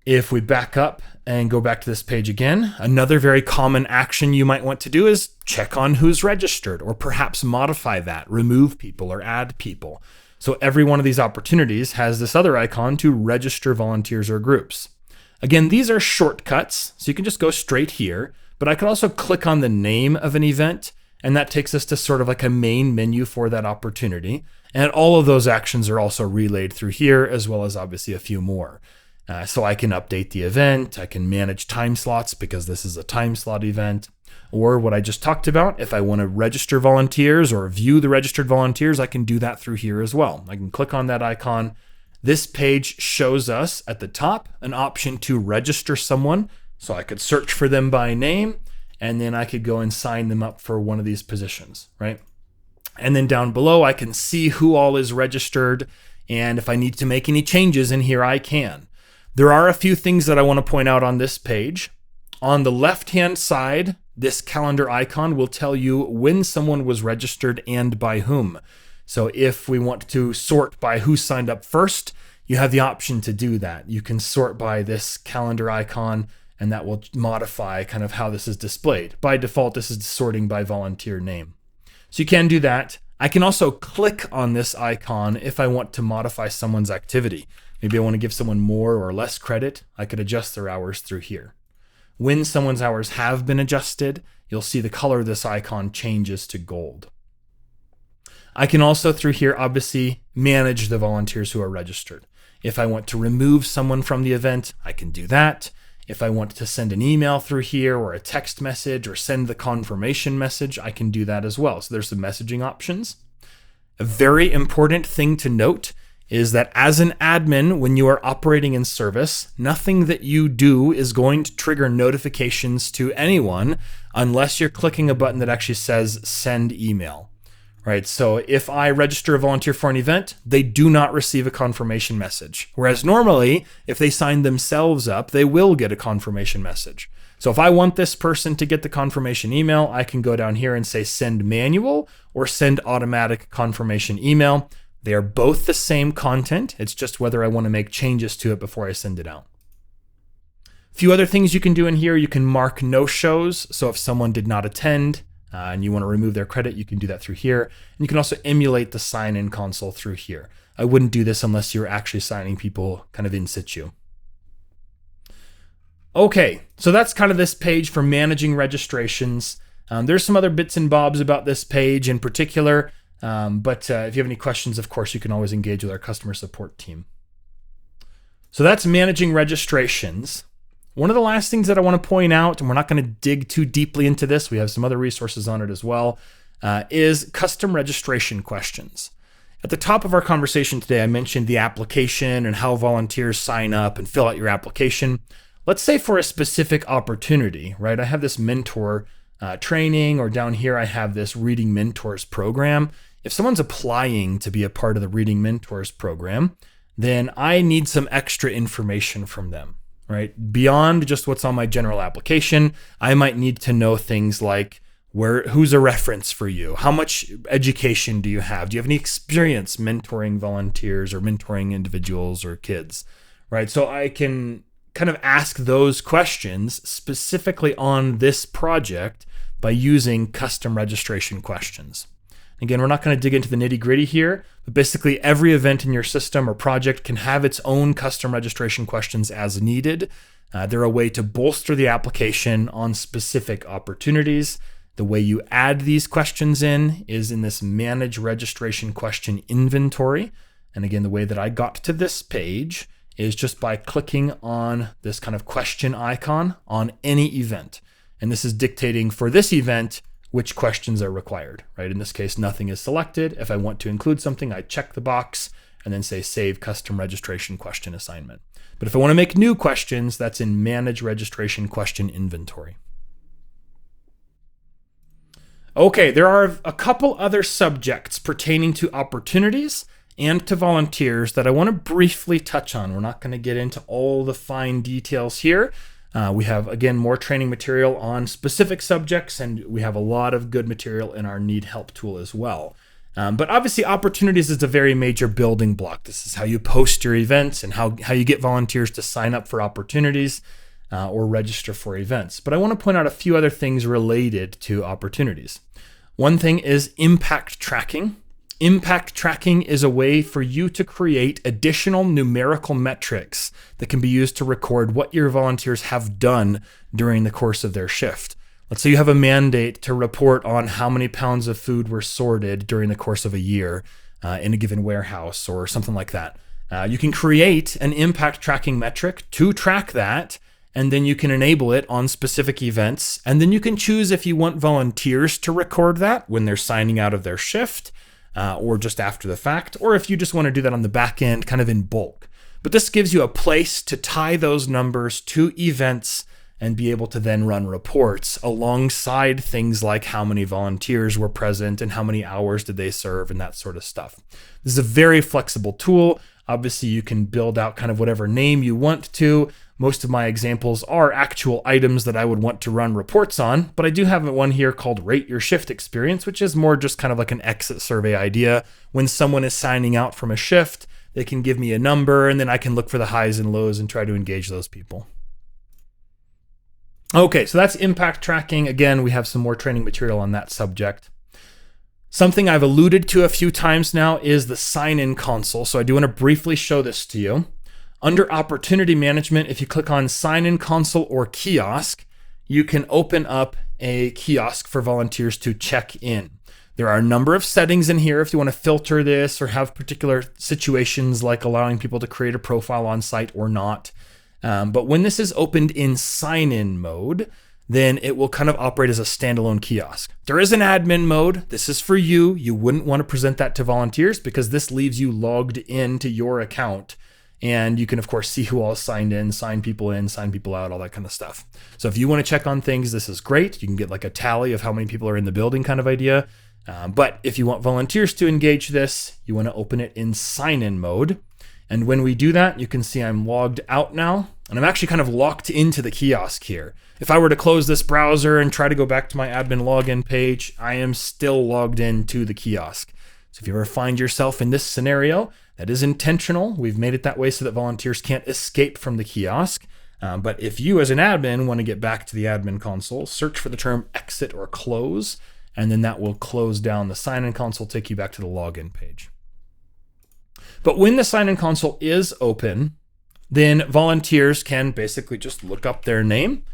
If we back up and go back to this page again, another very common action you might want to do is check on who's registered, or perhaps modify that, remove people or add people. So every one of these opportunities has this other icon to register volunteers or groups. Again, these are shortcuts, so you can just go straight here, but I could also click on the name of an event, and that takes us to sort of like a main menu for that opportunity. And all of those actions are also relayed through here, as well as obviously a few more. So I can update the event, I can manage time slots because this is a time slot event, or what I just talked about, if I want to register volunteers or view the registered volunteers, I can do that through here as well. I can click on that icon. This page shows us at the top an option to register someone. So I could search for them by name, and then I could go and sign them up for one of these positions, right? And then down below, I can see who all is registered. And if I need to make any changes in here, I can. There are a few things that I want to point out on this page. On the left-hand side, this calendar icon will tell you when someone was registered and by whom. So if we want to sort by who signed up first, you have the option to do that. You can sort by this calendar icon, and that will modify kind of how this is displayed. By default, this is sorting by volunteer name. So you can do that. I can also click on this icon if I want to modify someone's activity. Maybe I want to give someone more or less credit. I could adjust their hours through here. When someone's hours have been adjusted, you'll see the color of this icon changes to gold. I can also through here obviously manage the volunteers who are registered. If I want to remove someone from the event, I can do that. If I want to send an email through here or a text message or send the confirmation message, I can do that as well. So there's some messaging options. A very important thing to note is that as an admin, when you are operating in Service, nothing that you do is going to trigger notifications to anyone unless you're clicking a button that actually says send email. Right, so if I register a volunteer for an event, they do not receive a confirmation message. Whereas normally, if they sign themselves up, they will get a confirmation message. So if I want this person to get the confirmation email, I can go down here and say send manual or send automatic confirmation email. They are both the same content. It's just whether I want to make changes to it before I send it out. A few other things you can do in here. You can mark no-shows. So if someone did not attend, and you want to remove their credit, you can do that through here. And you can also emulate the sign-in console through here. I wouldn't do this unless you're actually signing people kind of in situ. Okay, so that's kind of this page for managing registrations. There's some other bits and bobs about this page in particular, but if you have any questions, of course, you can always engage with our customer support team. So that's managing registrations. One of the last things that I want to point out, and we're not going to dig too deeply into this, we have some other resources on it as well, is custom registration questions. At the top of our conversation today, I mentioned the application and how volunteers sign up and fill out your application. Let's say for a specific opportunity, right? I have this mentor training, or down here I have this Reading Mentors program. If someone's applying to be a part of the Reading Mentors program, then I need some extra information from them. Right? Beyond just what's on my general application, I might need to know things like who's a reference for you? How much education do you have? Do you have any experience mentoring volunteers or mentoring individuals or kids? Right? So I can kind of ask those questions specifically on this project by using custom registration questions. Again, we're not going to dig into the nitty-gritty here, but basically every event in your system or project can have its own custom registration questions as needed. They're a way to bolster the application on specific opportunities. The way you add these questions in is in this Manage Registration Question Inventory. And again, the way that I got to this page is just by clicking on this kind of question icon on any event. And this is dictating for this event which questions are required, right? In this case, nothing is selected. If I want to include something, I check the box and then say Save Custom Registration Question Assignment. But if I want to make new questions, that's in Manage Registration Question Inventory. Okay, there are a couple other subjects pertaining to opportunities and to volunteers that I want to briefly touch on. We're not going to get into all the fine details here. We have, again, more training material on specific subjects, and we have a lot of good material in our Need Help tool as well. But obviously, opportunities is a very major building block. This is how you post your events and how you get volunteers to sign up for opportunities or register for events. But I want to point out a few other things related to opportunities. One thing is impact tracking. Impact tracking is a way for you to create additional numerical metrics that can be used to record what your volunteers have done during the course of their shift. Let's say you have a mandate to report on how many pounds of food were sorted during the course of a year in a given warehouse or something like that. You can create an impact tracking metric to track that, and then you can enable it on specific events. And then you can choose if you want volunteers to record that when they're signing out of their shift, or just after the fact, or if you just want to do that on the back end, kind of in bulk. But this gives you a place to tie those numbers to events and be able to then run reports alongside things like how many volunteers were present and how many hours did they serve and that sort of stuff. This is a very flexible tool. Obviously, you can build out kind of whatever name you want to. Most of my examples are actual items that I would want to run reports on, but I do have one here called Rate Your Shift Experience, which is more just kind of like an exit survey idea. When someone is signing out from a shift, they can give me a number, and then I can look for the highs and lows and try to engage those people. Okay, so that's impact tracking. Again, we have some more training material on that subject. Something I've alluded to a few times now is the sign-in console. So I do want to briefly show this to you. Under Opportunity Management, if you click on Sign-in Console or Kiosk, you can open up a kiosk for volunteers to check in. There are a number of settings in here if you want to filter this or have particular situations like allowing people to create a profile on site or not. But when this is opened in sign-in mode, then it will kind of operate as a standalone kiosk. There is an admin mode. This is for you. You wouldn't want to present that to volunteers because this leaves you logged into your account. And you can, of course, see who all signed in, sign people out, all that kind of stuff. So if you want to check on things, this is great. You can get like a tally of how many people are in the building kind of idea. But if you want volunteers to engage this, you want to open it in sign-in mode. And when we do that, you can see I'm logged out now. And I'm actually kind of locked into the kiosk here. If I were to close this browser and try to go back to my admin login page, I am still logged into the kiosk. So if you ever find yourself in this scenario, that is intentional. We've made it that way so that volunteers can't escape from the kiosk. But if you as an admin want to get back to the admin console, search for the term exit or close, and then that will close down the sign-in console, take you back to the login page. But when the sign-in console is open, then volunteers can basically just look up their name.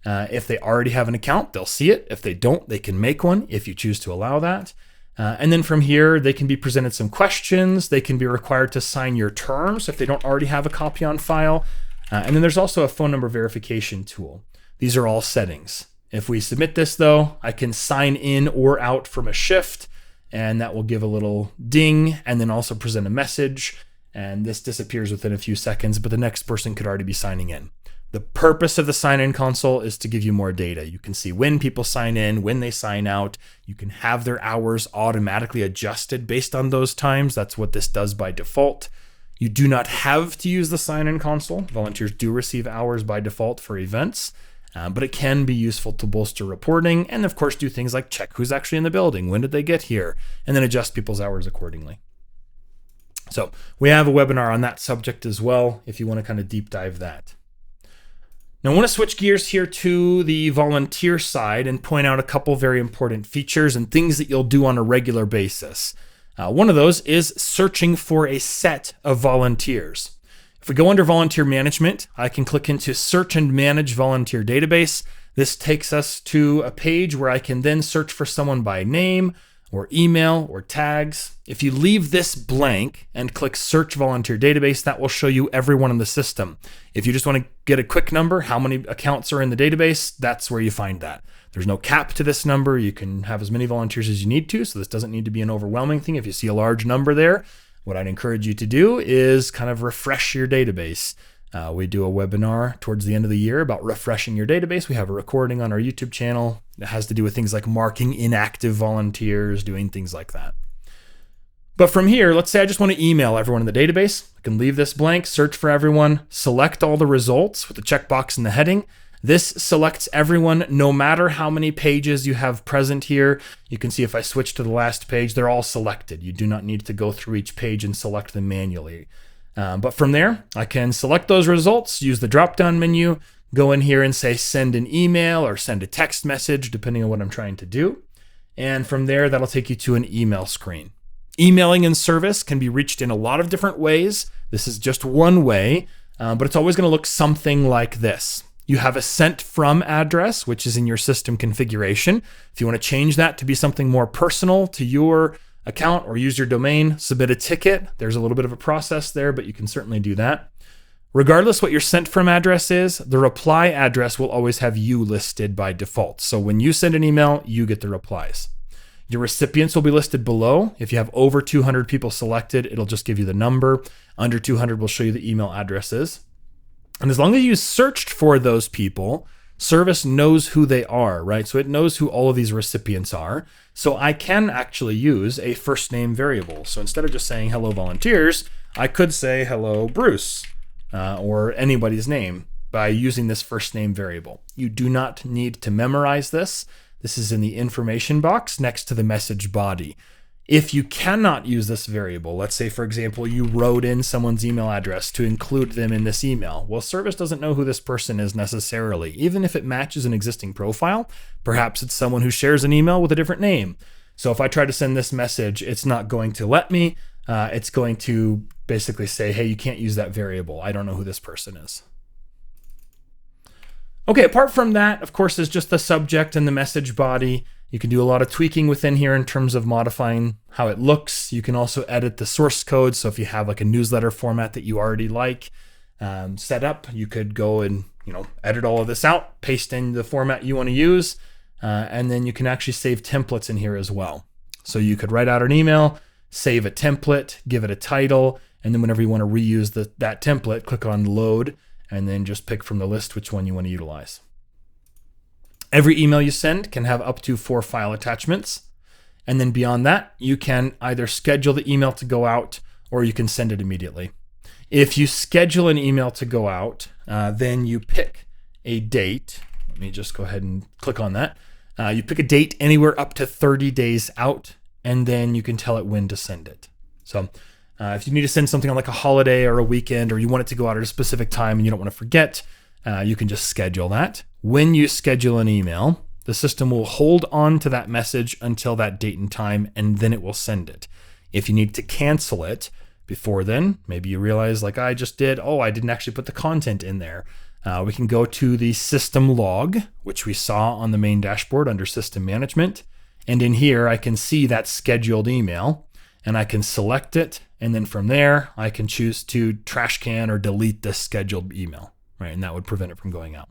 If they already have an account, they'll see it. If they don't, they can make one if you choose to allow that. And then from here, they can be presented some questions. They can be required to sign your terms if they don't already have a copy on file. And then there's also a phone number verification tool. These are all settings. If we submit this though, I can sign in or out from a shift, and that will give a little ding and then also present a message. And this disappears within a few seconds, but the next person could already be signing in. The purpose of the sign-in console is to give you more data. You can see when people sign in, when they sign out. You can have their hours automatically adjusted based on those times. That's what this does by default. You do not have to use the sign-in console. Volunteers do receive hours by default for events, but it can be useful to bolster reporting and, of course, do things like check who's actually in the building, when did they get here, and then adjust people's hours accordingly. So we have a webinar on that subject as well if you want to kind of deep dive that. Now I want to switch gears here to the volunteer side and point out a couple very important features and things that you'll do on a regular basis. One of those is searching for a set of volunteers. If we go under volunteer management, I can click into search and manage volunteer database. This takes us to a page where I can then search for someone by name or email or tags. If you leave this blank and click search volunteer database, that will show you everyone in the system. If you just want to get a quick number, how many accounts are in the database, that's where you find that. There's no cap to this number. You can have as many volunteers as you need to, so this doesn't need to be an overwhelming thing. If you see a large number there, what I'd encourage you to do is kind of refresh your database. We do a webinar towards the end of the year about refreshing your database. We have a recording on our YouTube channel that has to do with things like marking inactive volunteers, doing things like that. But from here, let's say I just want to email everyone in the database. I can leave this blank, search for everyone, select all the results with the checkbox in the heading. This selects everyone no matter how many pages you have present here. You can see if I switch to the last page, they're all selected. You do not need to go through each page and select them manually. But from there, I can select those results, use the drop-down menu, go in here and say send an email or send a text message, depending on what I'm trying to do. And from there, that'll take you to an email screen. Emailing in CERVIS can be reached in a lot of different ways. This is just one way, but it's always going to look something like this. You have a sent from address, which is in your system configuration. If you want to change that to be something more personal to your account or use your domain, submit a ticket. There's a little bit of a process there, but you can certainly do that. Regardless what your sent from address is, the reply address will always have you listed by default. So when you send an email, you get the replies. Your recipients will be listed below. If you have over 200 people selected, it'll just give you the number. Under 200 will show you the email addresses. And as long as you searched for those people, Service knows who they are, right? So it knows who all of these recipients are. So I can actually use a first name variable. So instead of just saying hello volunteers, I could say hello Bruce or anybody's name by using this first name variable. You do not need to memorize this. This is in the information box next to the message body. If you cannot use this variable, let's say, for example, you wrote in someone's email address to include them in this email. Well, Service doesn't know who this person is necessarily, even if it matches an existing profile. Perhaps it's someone who shares an email with a different name. So if I try to send this message, it's not going to let me. It's going to basically say, hey, you can't use that variable. I don't know who this person is. Okay, apart from that, of course, is just the subject and the message body. You can do a lot of tweaking within here in terms of modifying how it looks. You can also edit the source code. So if you have like a newsletter format that you already like set up, you could go and edit all of this out, paste in the format you want to use, and then you can actually save templates in here as well. So you could write out an email, save a template, give it a title, and then whenever you want to reuse that template, click on load, and then just pick from the list which one you want to utilize. Every email you send can have up to 4 file attachments. And then beyond that, you can either schedule the email to go out or you can send it immediately. If you schedule an email to go out, then you pick a date. Let me just go ahead and click on that. You pick a date anywhere up to 30 days out, and then you can tell it when to send it. So if you need to send something on like a holiday or a weekend, or you want it to go out at a specific time and you don't want to forget, you can just schedule that. When you schedule an email, the system will hold on to that message until that date and time, and then it will send it. If you need to cancel it before then, maybe you realize like I just did, I didn't actually put the content in there. We can go to the system log, which we saw on the main dashboard under system management. And in here, I can see that scheduled email and I can select it. And then from there, I can choose to trash can or delete this scheduled email, right? And that would prevent it from going out.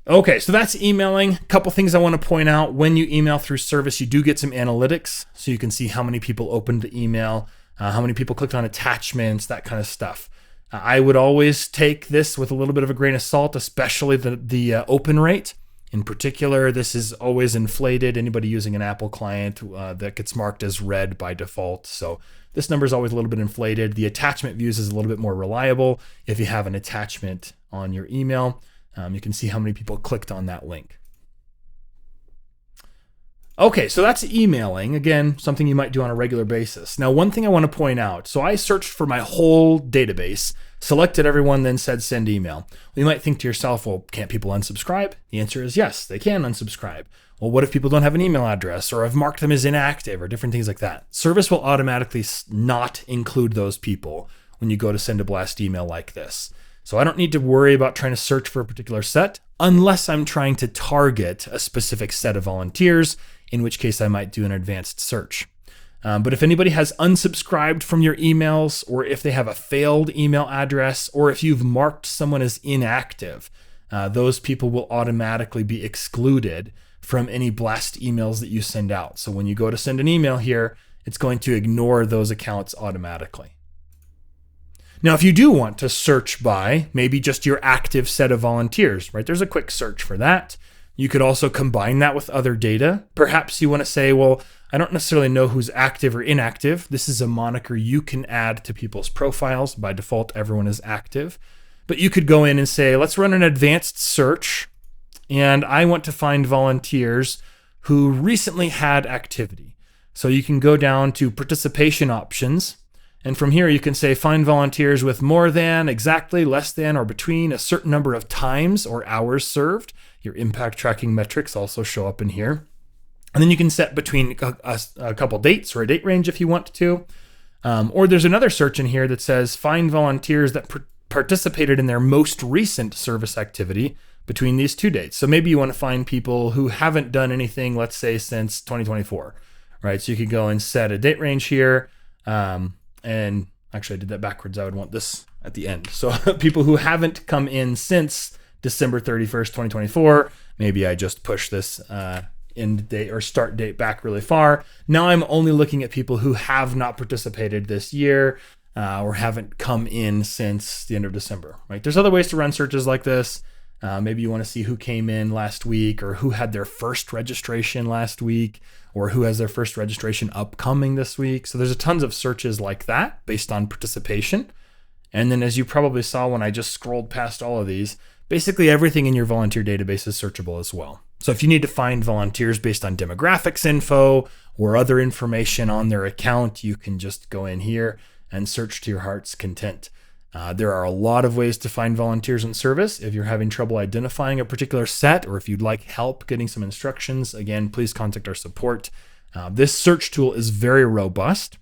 Okay, so that's emailing. A couple things I want to point out. When you email through Service, you do get some analytics. So you can see how many people opened the email, how many people clicked on attachments, that kind of stuff. I would always take this with a little bit of a grain of salt, especially the open rate. In particular, this is always inflated. Anybody using an Apple client that gets marked as red by default. So this number is always a little bit inflated. The attachment views is a little bit more reliable if you have an attachment on your email. You can see how many people clicked on that link. Okay, so that's emailing. Again, something you might do on a regular basis. Now, one thing I want to point out. So I searched for my whole database, selected everyone, then said send email. Well, you might think to yourself, well, can't people unsubscribe? The answer is yes, they can unsubscribe. Well, what if people don't have an email address, or I've marked them as inactive, or different things like that? Service will automatically not include those people when you go to send a blast email like this. So I don't need to worry about trying to search for a particular set unless I'm trying to target a specific set of volunteers, in which case I might do an advanced search. But if anybody has unsubscribed from your emails, or if they have a failed email address, or if you've marked someone as inactive, those people will automatically be excluded from any blast emails that you send out. So when you go to send an email here, it's going to ignore those accounts automatically. Now, if you do want to search by maybe just your active set of volunteers, right? There's a quick search for that. You could also combine that with other data. Perhaps you want to say, well, I don't necessarily know who's active or inactive. This is a moniker you can add to people's profiles. By default, everyone is active. But you could go in and say, let's run an advanced search, and I want to find volunteers who recently had activity. So you can go down to participation options. And from here, you can say find volunteers with more than, exactly, less than, or between a certain number of times or hours served. Your impact tracking metrics also show up in here. And then you can set between a couple dates or a date range if you want to. Or there's another search in here that says find volunteers that participated in their most recent service activity between these two dates. So maybe you want to find people who haven't done anything, let's say, since 2024, right? So you could go and set a date range here. And actually, I did that backwards. I would want this at the end. So people who haven't come in since December 31st, 2024, maybe I just push this end date or start date back really far. Now I'm only looking at people who have not participated this year or haven't come in since the end of December, right? There's other ways to run searches like this. Maybe you want to see who came in last week or who had their first registration last week or who has their first registration upcoming this week. So there's tons of searches like that based on participation. And then as you probably saw when I just scrolled past all of these, basically everything in your volunteer database is searchable as well. So if you need to find volunteers based on demographics info or other information on their account, you can just go in here and search to your heart's content. There are a lot of ways to find volunteers in Service. If you're having trouble identifying a particular set or if you'd like help getting some instructions, again, please contact our support. This search tool is very robust,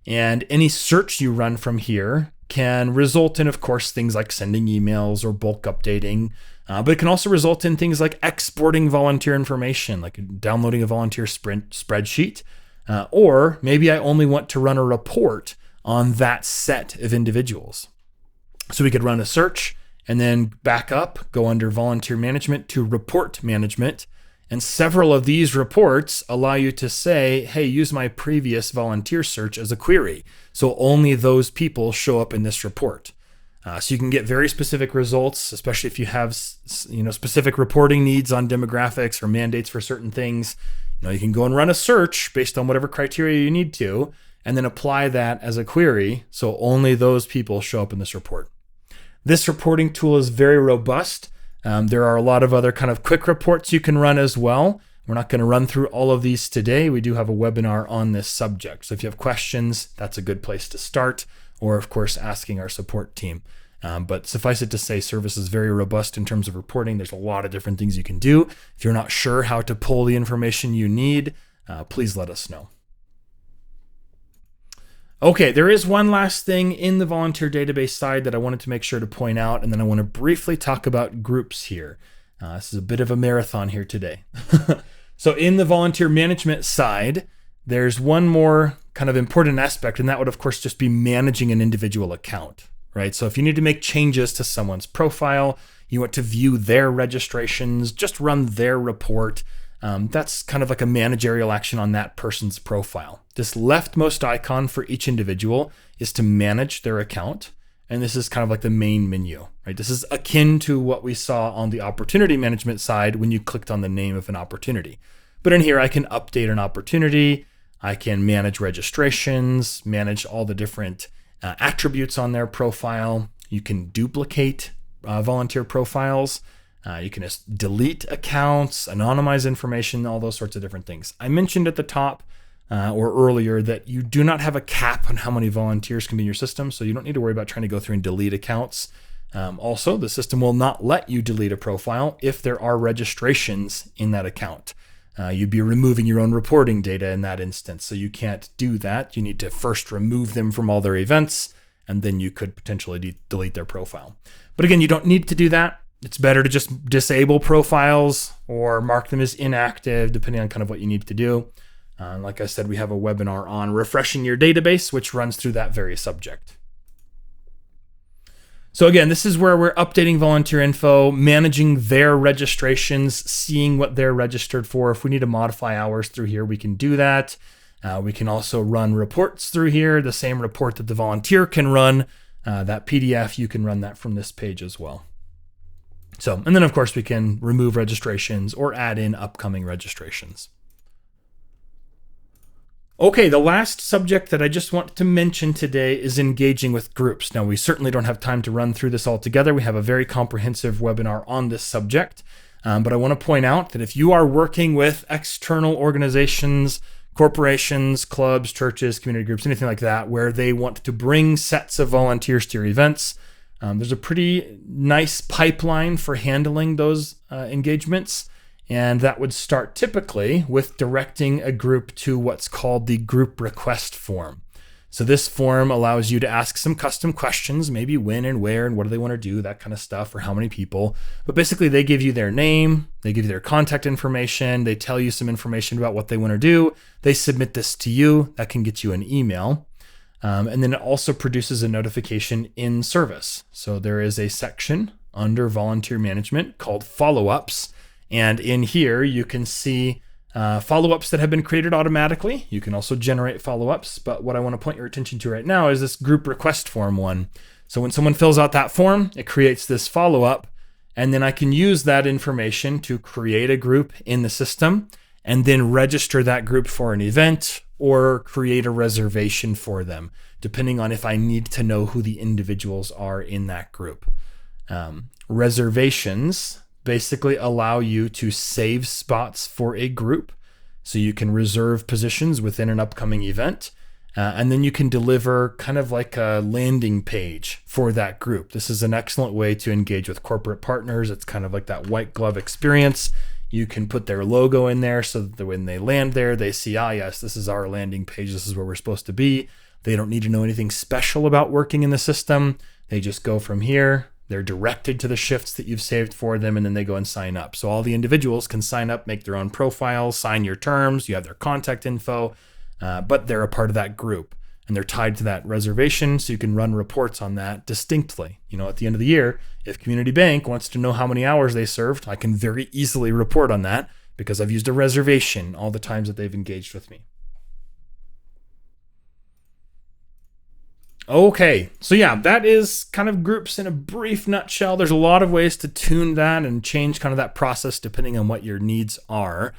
and any search you run from here can result in, of course, things like sending emails or bulk updating, but it can also result in things like exporting volunteer information, like downloading a volunteer spreadsheet, or maybe I only want to run a report on that set of individuals. So we could run a search and then back up, go under volunteer management to report management. And several of these reports allow you to say, hey, use my previous volunteer search as a query. So only those people show up in this report. So you can get very specific results, especially if you have specific reporting needs on demographics or mandates for certain things. You can go and run a search based on whatever criteria you need to, and then apply that as a query. So only those people show up in this report. This reporting tool is very robust. There are a lot of other kind of quick reports you can run as well. We're not going to run through all of these today. We do have a webinar on this subject. So if you have questions, that's a good place to start, or of course, asking our support team. But suffice it to say, Service is very robust in terms of reporting. There's a lot of different things you can do. If you're not sure how to pull the information you need, please let us know. Okay, there is one last thing in the volunteer database side that I wanted to make sure to point out, and then I want to briefly talk about groups here. This is a bit of a marathon here today. So in the volunteer management side, there's one more kind of important aspect, and that would, of course, just be managing an individual account, right? So if you need to make changes to someone's profile, you want to view their registrations, just run their report. That's kind of like a managerial action on that person's profile. This leftmost icon for each individual is to manage their account. And this is kind of like the main menu, right? This is akin to what we saw on the opportunity management side when you clicked on the name of an opportunity. But in here, I can update an opportunity. I can manage registrations, manage all the different attributes on their profile. You can duplicate volunteer profiles. You can just delete accounts, anonymize information, all those sorts of different things. I mentioned at the top or earlier that you do not have a cap on how many volunteers can be in your system, so you don't need to worry about trying to go through and delete accounts. Also, the system will not let you delete a profile if there are registrations in that account. You'd be removing your own reporting data in that instance, so you can't do that. You need to first remove them from all their events, and then you could potentially delete their profile. But again, you don't need to do that. It's better to just disable profiles or mark them as inactive, depending on kind of what you need to do. Like I said, we have a webinar on refreshing your database, which runs through that very subject. So again, this is where we're updating volunteer info, managing their registrations, seeing what they're registered for. If we need to modify hours through here, we can do that. We can also run reports through here, the same report that the volunteer can run. That PDF, you can run that from this page as well. So, and then of course we can remove registrations or add in upcoming registrations. Okay, the last subject that I just want to mention today is engaging with groups. Now, we certainly don't have time to run through this all together. We have a very comprehensive webinar on this subject, but I want to point out that if you are working with external organizations, corporations, clubs, churches, community groups, anything like that, where they want to bring sets of volunteers to your events, there's a pretty nice pipeline for handling those engagements. And that would start typically with directing a group to what's called the group request form. So this form allows you to ask some custom questions, maybe when and where and what do they want to do, that kind of stuff, or how many people. But basically they give you their name, they give you their contact information, they tell you some information about what they want to do. They submit this to you. That can get you an email. And then it also produces a notification in Service. So there is a section under volunteer management called follow-ups. And in here you can see follow-ups that have been created automatically. You can also generate follow-ups, but what I want to point your attention to right now is this group request form one. So when someone fills out that form, it creates this follow-up, and then I can use that information to create a group in the system and then register that group for an event or create a reservation for them, depending on if I need to know who the individuals are in that group. Reservations basically allow you to save spots for a group. So you can reserve positions within an upcoming event. And then you can deliver kind of like a landing page for that group. This is an excellent way to engage with corporate partners. It's kind of like that white glove experience. You can put their logo in there so that when they land there, they see, yes, this is our landing page. This is where we're supposed to be. They don't need to know anything special about working in the system. They just go from here. They're directed to the shifts that you've saved for them, and then they go and sign up. So all the individuals can sign up, make their own profiles, sign your terms. You have their contact info, but they're a part of that group, and they're tied to that reservation, so you can run reports on that distinctly. At the end of the year, if Community Bank wants to know how many hours they served, I can very easily report on that because I've used a reservation all the times that they've engaged with me. Okay, so yeah, that is kind of groups in a brief nutshell. There's a lot of ways to tune that and change kind of that process depending on what your needs are.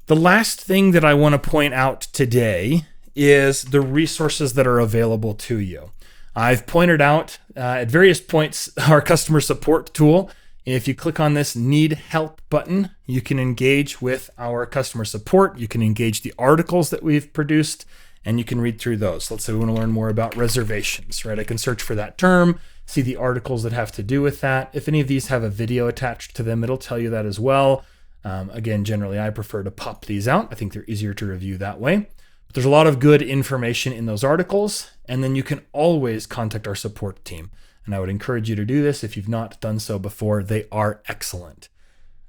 The last thing that I want to point out today is the resources that are available to you. I've pointed out at various points our customer support tool. If you click on this Need Help button, you can engage with our customer support. You can engage the articles that we've produced, and you can read through those. Let's say we want to learn more about reservations, right? I can search for that term, see the articles that have to do with that. If any of these have a video attached to them, it'll tell you that as well. Again, generally, I prefer to pop these out. I think they're easier to review that way. But there's a lot of good information in those articles, and then you can always contact our support team. And I would encourage you to do this if you've not done so before. They are excellent.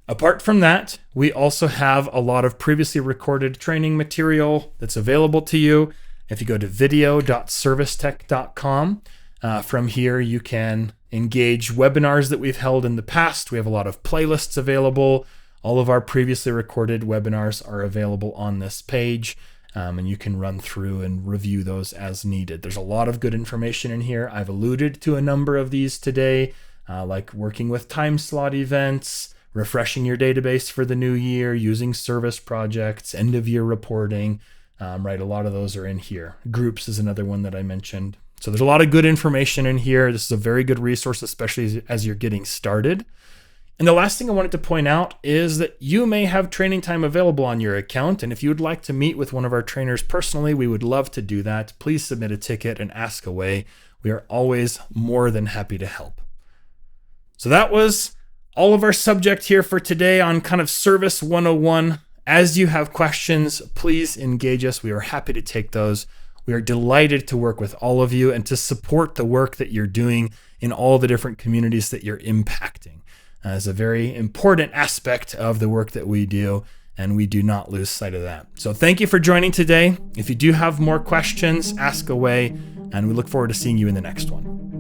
Apart from that, we also have a lot of previously recorded training material that's available to you. If you go to video.servicetech.com, from here you can engage webinars that we've held in the past. We have a lot of playlists available. All of our previously recorded webinars are available on this page, and you can run through and review those as needed. There's a lot of good information in here. I've alluded to a number of these today, like working with time slot events, refreshing your database for the new year, using service projects, end of year reporting, right? A lot of those are in here. Groups is another one that I mentioned. So there's a lot of good information in here. This is a very good resource, especially as you're getting started. And the last thing I wanted to point out is that you may have training time available on your account. And if you would like to meet with one of our trainers personally, we would love to do that. Please submit a ticket and ask away. We are always more than happy to help. So that was all of our subject here for today on kind of Service 101. As you have questions, please engage us. We are happy to take those. We are delighted to work with all of you and to support the work that you're doing in all the different communities that you're impacting. It's a very important aspect of the work that we do, and we do not lose sight of that. So thank you for joining today. If you do have more questions, ask away, and we look forward to seeing you in the next one.